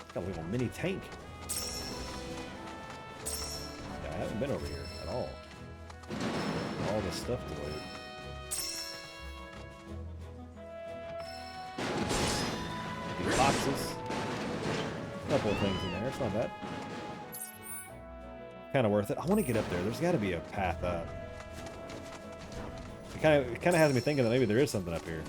It's got a little mini tank. Yeah, I haven't been over here at all. All this stuff to loot. These boxes. A couple of things in there. It's not bad. Kind of worth it. I want to get up there. There's got to be a path up. It kind of has me thinking that maybe there is something up here.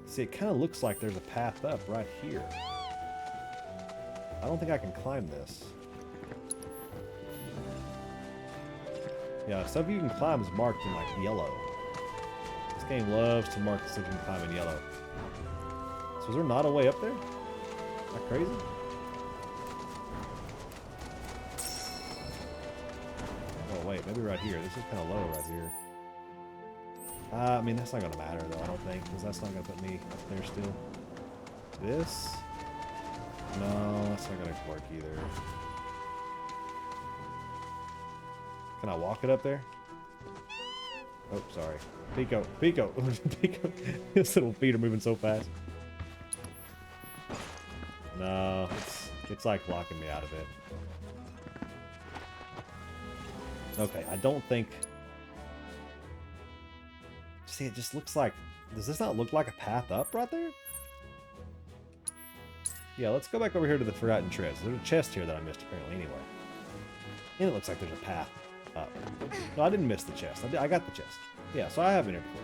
See, it kind of looks like there's a path up right here. I don't think I can climb this. Yeah, stuff you can climb is marked in like yellow. This game loves to mark the stuff you can climb in yellow. So is there not a way up there? Am I crazy? Oh wait, maybe right here. This is kind of low right here. I mean, that's not going to matter though, I don't think, because that's not going to put me up there still. This? No, that's not going to work either. Can I walk it up there? Oh, sorry. Pico, Pico, Pico. His little feet are moving so fast. No, it's like blocking me out of it. Okay, I don't think... See, it just looks like... Does this not look like a path up right there? Yeah, let's go back over here to the Forgotten Treasures. There's a chest here that I missed apparently anyway. And it looks like there's a path up. No, I didn't miss the chest. I got the chest. Yeah, so I have been here before.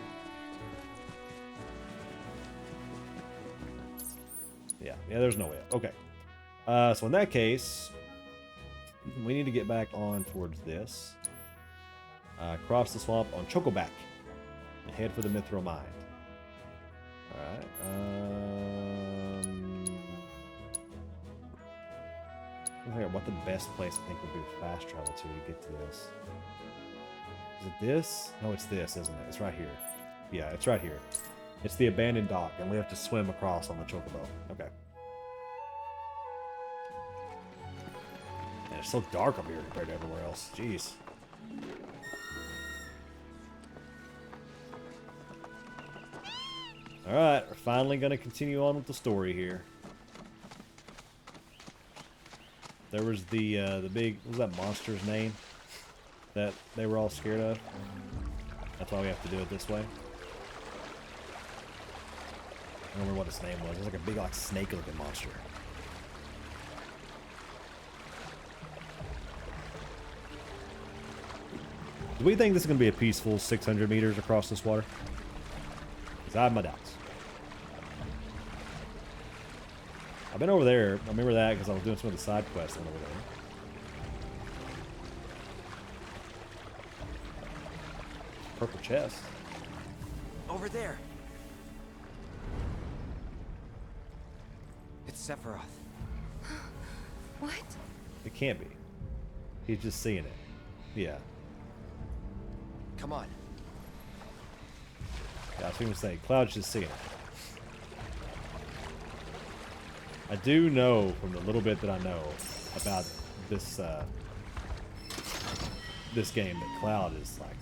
Yeah, there's no way up. Okay. So in that case, we need to get back on towards this. Cross the swamp on Chocoback. And head for the Mithril Mine. Alright. What the best place I think would be fast travel to get to this? Is it this? No, it's this, isn't it? It's right here. Yeah, it's right here. It's the abandoned dock, and we have to swim across on the Chocobo. Okay. Man, it's so dark up here compared to everywhere else. Jeez. Alright, we're finally going to continue on with the story here. There was the big, what was that monster's name that they were all scared of? That's why we have to do it this way. I don't remember what its name was. It was like a big, like, snake-looking monster. Do we think this is going to be a peaceful 600 meters across this water? Because I have my doubts. I've been over there. I remember that because I was doing some of the side quests over there. Purple chest. Over there. It's Sephiroth. What? It can't be. He's just seeing it. Yeah. Come on. Yeah, I was going to say, Cloud's just seeing it. I do know from the little bit that I know about this this game that Cloud is like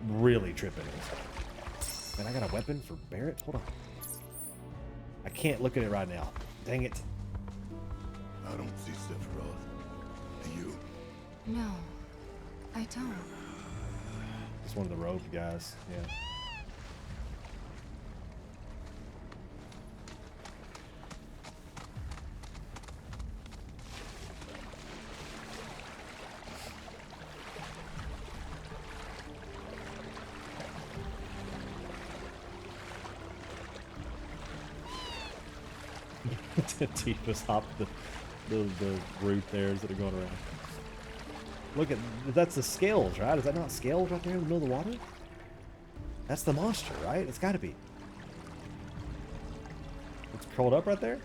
really tripping. Man, I got a weapon for Barret? Hold on. I can't look at it right now. Dang it. I don't see Sephiroth. Do you? No, I don't. It's one of the rogue guys. Yeah. Tifa's hopped the root there that are going around. Look at, that's the scales, right? Is that not scales right there in the middle of the water? That's the monster, right? It's got to be. It's curled up right there?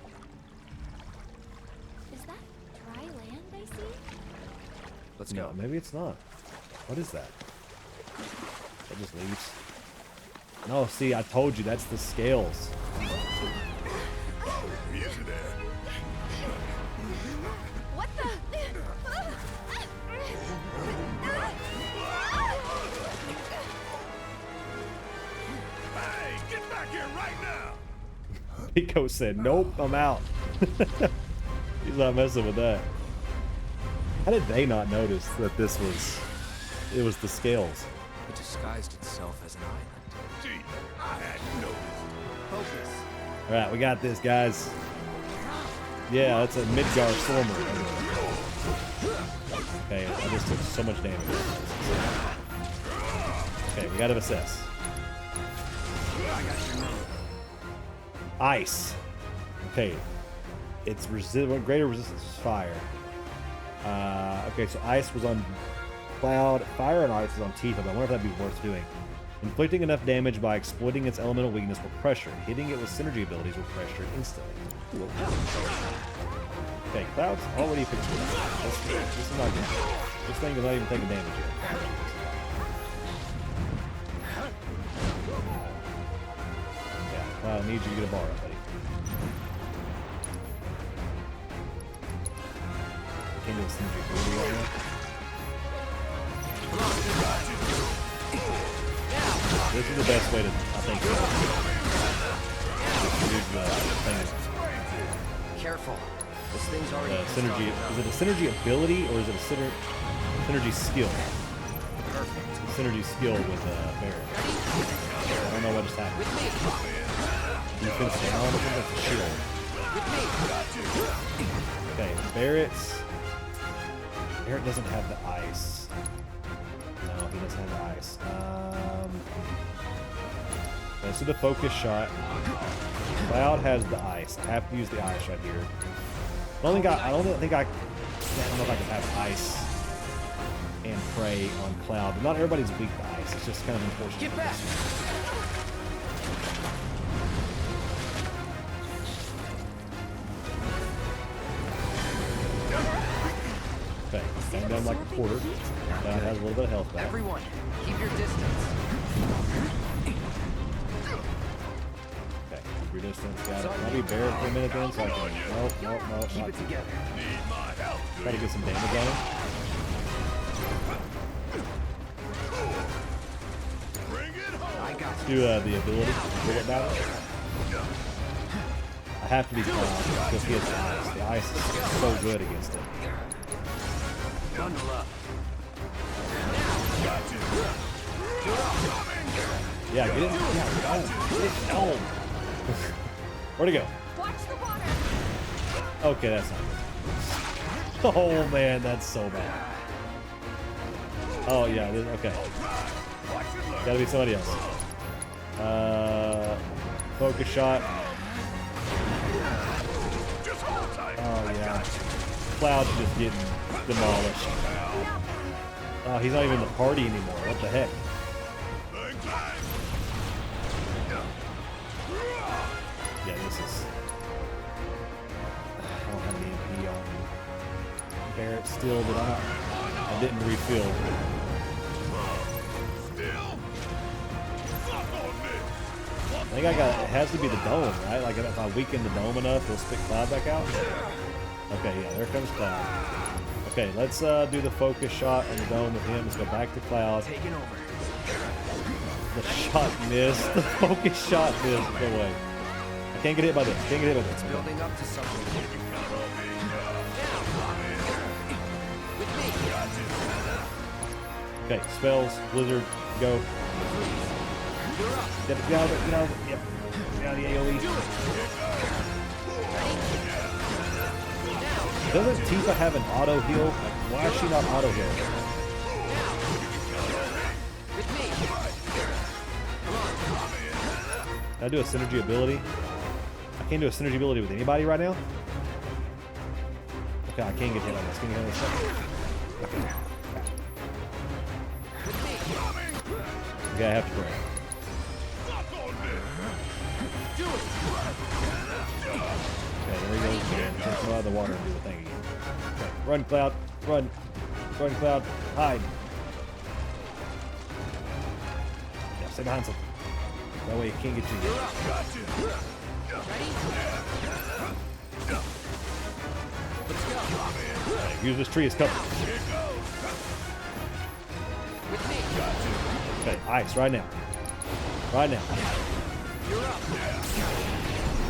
Is that dry land I see? Let's go. No, maybe it's not. What is that? That just leaves. No, see, I told you, that's the scales. Easy there. What the? Hey, get back here right now! Pico said, nope, I'm out. He's not messing with that. How did they not notice that it was the scales? It disguised itself as an island. Gee, I hadn't noticed. Focus. Alright, we got this, guys. Yeah, that's a Midgar Stormer. Okay, I just took so much damage. Okay, we gotta assess. Ice. Okay. It's greater resistance to fire. Okay, so ice was on Cloud, fire and ice is on Tifa, but I wonder if that'd be worth doing. Inflicting enough damage by exploiting its elemental weakness with pressure. Hitting it with synergy abilities with pressure instantly. Cool. Okay, Cloud's already fixed it. This is not good. This thing is not even taking damage yet. Yeah, Cloud needs you to get a bar up, buddy. Can't do a synergy ability right now. This is the best way to, I think, use the thing. Careful. This thing's already. Synergy. Is it a synergy ability or is it a synergy skill? Perfect. Synergy skill with Barret. I don't know what just happened. You can stand on it. That's a shield. Okay, Barrett doesn't have the ice. No, he doesn't have the ice. Let's do the focus shot. Cloud has the ice. I have to use the ice right here. I don't know if I can have ice and prey on Cloud, but not everybody's weak to ice. It's just kind of unfortunate. Get back! Okay, going down like a quarter. Cloud has a little bit of health back. Everyone, keep your distance. Okay, keep your distance. Got it. I'll be Barrett for a minute then, so I can. Nope. Keep it together. Try to get some damage on him. I got Let's do the ability. Bullet battle. I have to be Cloud because he has the ice. The ice is so good against it. Bundle up. Yeah, get it. Yeah, get it. No. Where'd it go? Watch the water. Okay, that's not good. Oh man, that's so bad. Oh yeah, okay. Gotta be somebody else. Focus shot. Oh yeah. Cloud's just getting demolished. Oh, he's not even in the party anymore. What the heck? Yeah, this is. I don't have any MP on Barrett still, but I didn't refill. I think it has to be the dome, right? Like if I weaken the dome enough, he'll spit Cloud back out. Okay, yeah, there comes Cloud. Okay, let's do the focus shot on the dome with him. Let's go back to Cloud. Taking over. The shot missed. The focus shot missed. No way. I can't get hit by this. Can't get hit by this. Okay. Building up to something. Okay, spells, blizzard, go. Get out of it, get out of it. Yep. Get out of the AoE. Doesn't Tifa have an auto heal? Like, why is she not auto heal? Can I do a synergy ability? I can't do a synergy ability with anybody right now? Okay, I can't get hit on this. Can you hit on this? Okay. Okay, I have to break. Okay, there he goes again. Take him out of the water and do the thing again. Okay, run, Cloud. Run. Run, Cloud. Hide. Yeah, stay behind something. That way he can't get you. Right, use this tree as cover. Okay, ice right now. Right now.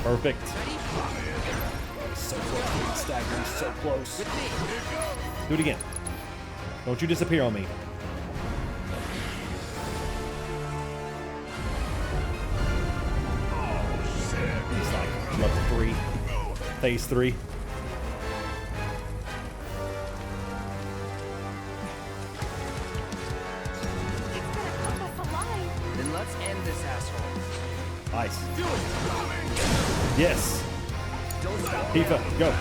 Perfect. So close to being staggered. So close. Do it again. Don't you disappear on me. He's like level 3. Phase 3. Then let's end this asshole. Ice. Yes. Don't stop. Tifa, go.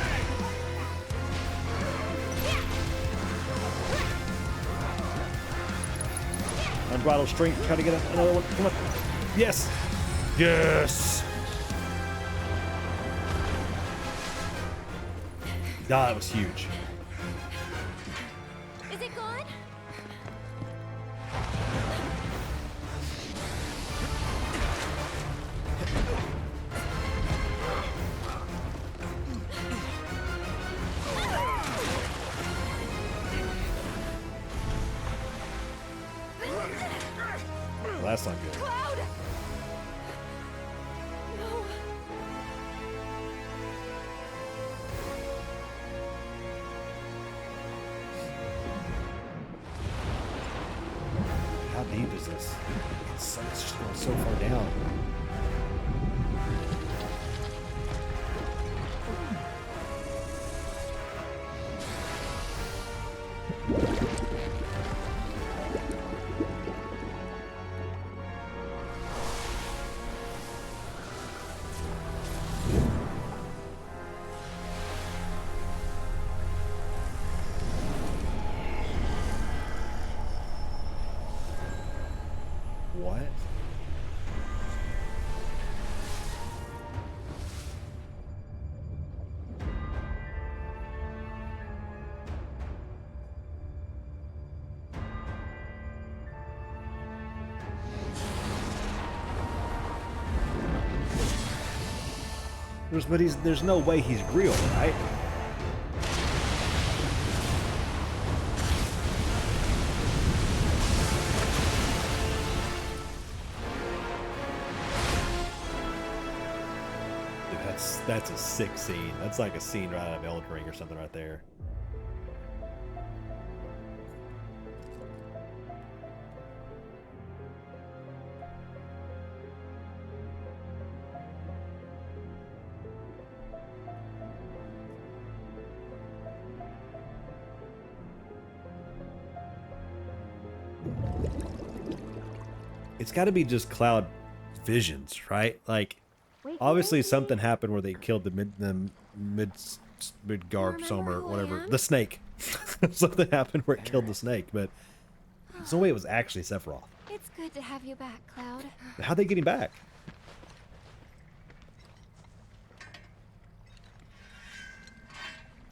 Unbridled strength. Try to get another one. Come on. Yes. Yes. That was huge. Is it gone? Well, that's not good. Cloud! No. How deep is this? It's just going so far down. What? There's no way he's real, right? Dude, that's a sick scene. That's like a scene right out of Elden Ring or something right there. It's got to be just Cloud visions, right? Like, obviously something happened where they killed the Midgard Sommer, whatever, the snake. Something happened where it killed the snake, but there's no way it was actually Sephiroth. It's good to have you back, Cloud. How'd they get him back?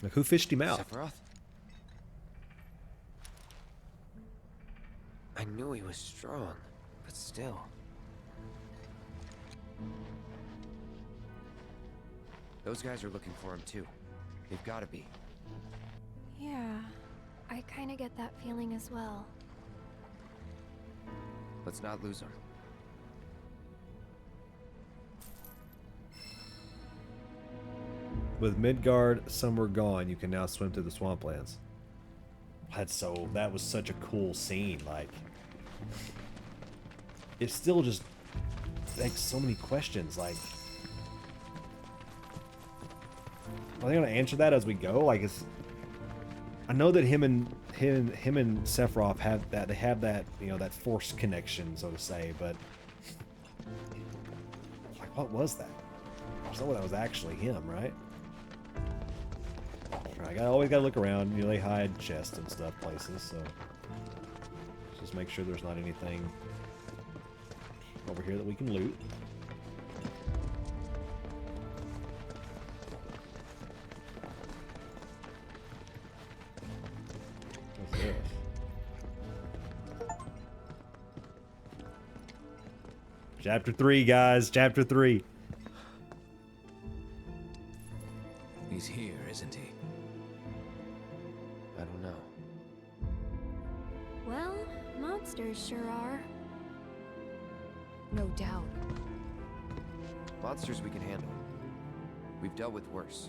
Like, who fished him out? Sephiroth? I knew he was strong, but still. Those guys are looking for him too. They've got to be. Yeah, I kind of get that feeling as well. Let's not lose him. With Midgard somewhere gone, you can now swim through the swamplands. That was such a cool scene. Like, it's still just like so many questions. Like, are they gonna answer that as we go? Like, I know that him and Sephiroth have that. They have that, you know, that force connection, so to say. But like, what was that? There's no way that was actually him, right? I always gotta look around. You know, they hide chests and stuff places, so just make sure there's not anything over here that we can loot. What's this? Chapter 3, guys. Chapter 3. He's here, isn't he? I don't know. Well, monsters sure are. No doubt. Monsters we can handle. We've dealt with worse.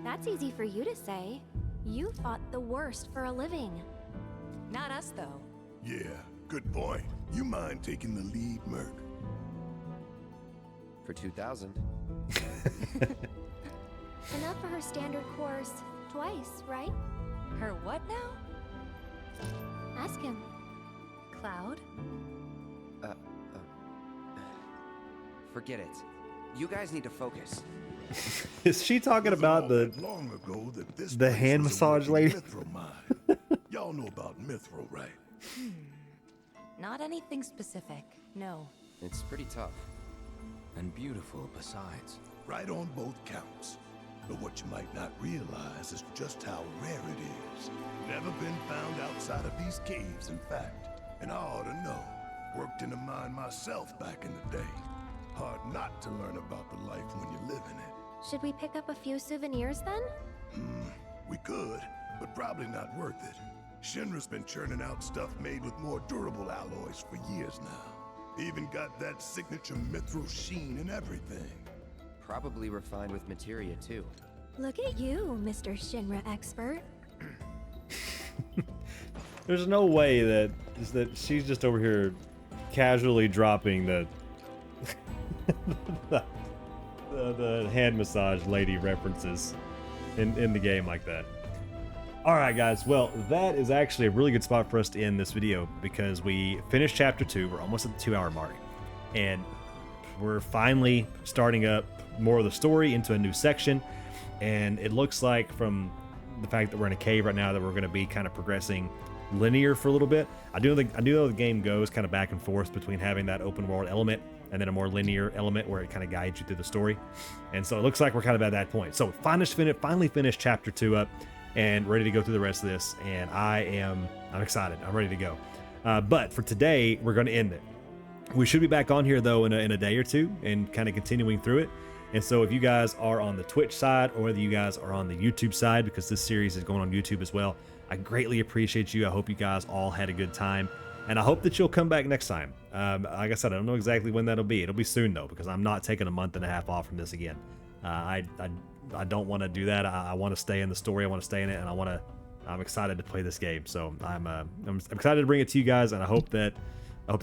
That's easy for you to say. You fought the worst for a living. Not us, though. Yeah, good point. You mind taking the lead, Merc? For 2,000. Enough for her standard course. Twice, right? Her what now? Ask him. Cloud? Forget it. You guys need to focus. Is she talking about long ago that this the place hand was a massage working lady? Mithril mine. Y'all know about Mithril, right? Not anything specific, no. It's pretty tough. And beautiful besides. Right on both counts. But what you might not realize is just how rare it is. Never been found outside of these caves, in fact. And I ought to know. Worked in a mine myself back in the day. Hard not to learn about the life when you live in it. Should we pick up a few souvenirs then? We could, but probably not worth it. Shinra's been churning out stuff made with more durable alloys for years now. Even got that signature mithril sheen and everything. Probably refined with materia too. Look at you, Mr. Shinra expert. There's no way that she's just over here casually dropping the the hand massage lady references in the game like that. All right, guys. Well, that is actually a really good spot for us to end this video because we finished chapter 2. We're almost at the 2-hour mark, and we're finally starting up more of the story into a new section. And it looks like, from the fact that we're in a cave right now, that we're going to be kind of progressing linear for a little bit. I do know the game goes kind of back and forth between having that open world element and then a more linear element where it kind of guides you through the story. And so it looks like we're kind of at that point. So finally finished chapter 2 up and ready to go through the rest of this. And I'm excited. I'm ready to go. But for today, we're going to end it. We should be back on here though in a day or two and kind of continuing through it. And so if you guys are on the Twitch side or whether you guys are on the YouTube side, because this series is going on YouTube as well, I greatly appreciate you. I hope you guys all had a good time. And I hope that you'll come back next time. Like I said, I don't know exactly when that'll be. It'll be soon though, because I'm not taking a month and a half off from this again. I don't want to do that. I want to stay in the story. I want to stay in it, and I'm excited to play this game. So I'm excited to bring it to you guys, and I hope that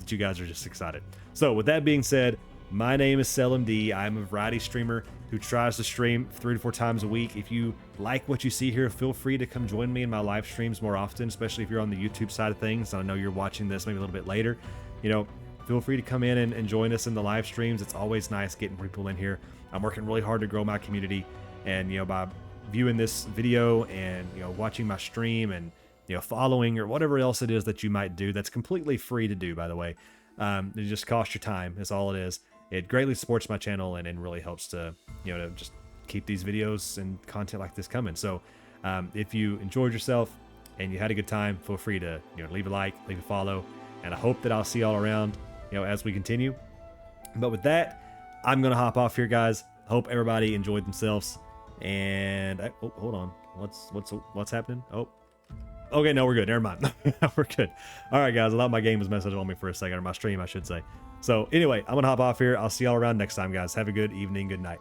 you guys are just excited. So with that being said, my name is SellMD. I'm a variety streamer who tries to stream 3 to 4 times a week. If you like what you see here, feel free to come join me in my live streams more often, especially if you're on the YouTube side of things. I know you're watching this maybe a little bit later. You know, feel free to come in and join us in the live streams. It's always nice getting people in here. I'm working really hard to grow my community, and by viewing this video and watching my stream and following or whatever else it is that you might do, that's completely free to do, by the way. It just costs your time. That's all it is. It greatly supports my channel and really helps to to just keep these videos and content like this coming. So if you enjoyed yourself and you had a good time, feel free to leave a like, leave a follow, and I hope that I'll see y'all around as we continue. But with that, I'm gonna hop off here, guys. Hope everybody enjoyed themselves. And oh, hold on, what's happening? Oh, okay, no, we're good. Never mind. We're good. All right, guys. I thought my game was messaging on me for a second, or my stream, I should say. So anyway, I'm gonna hop off here. I'll see y'all around next time, guys. Have a good evening, good night.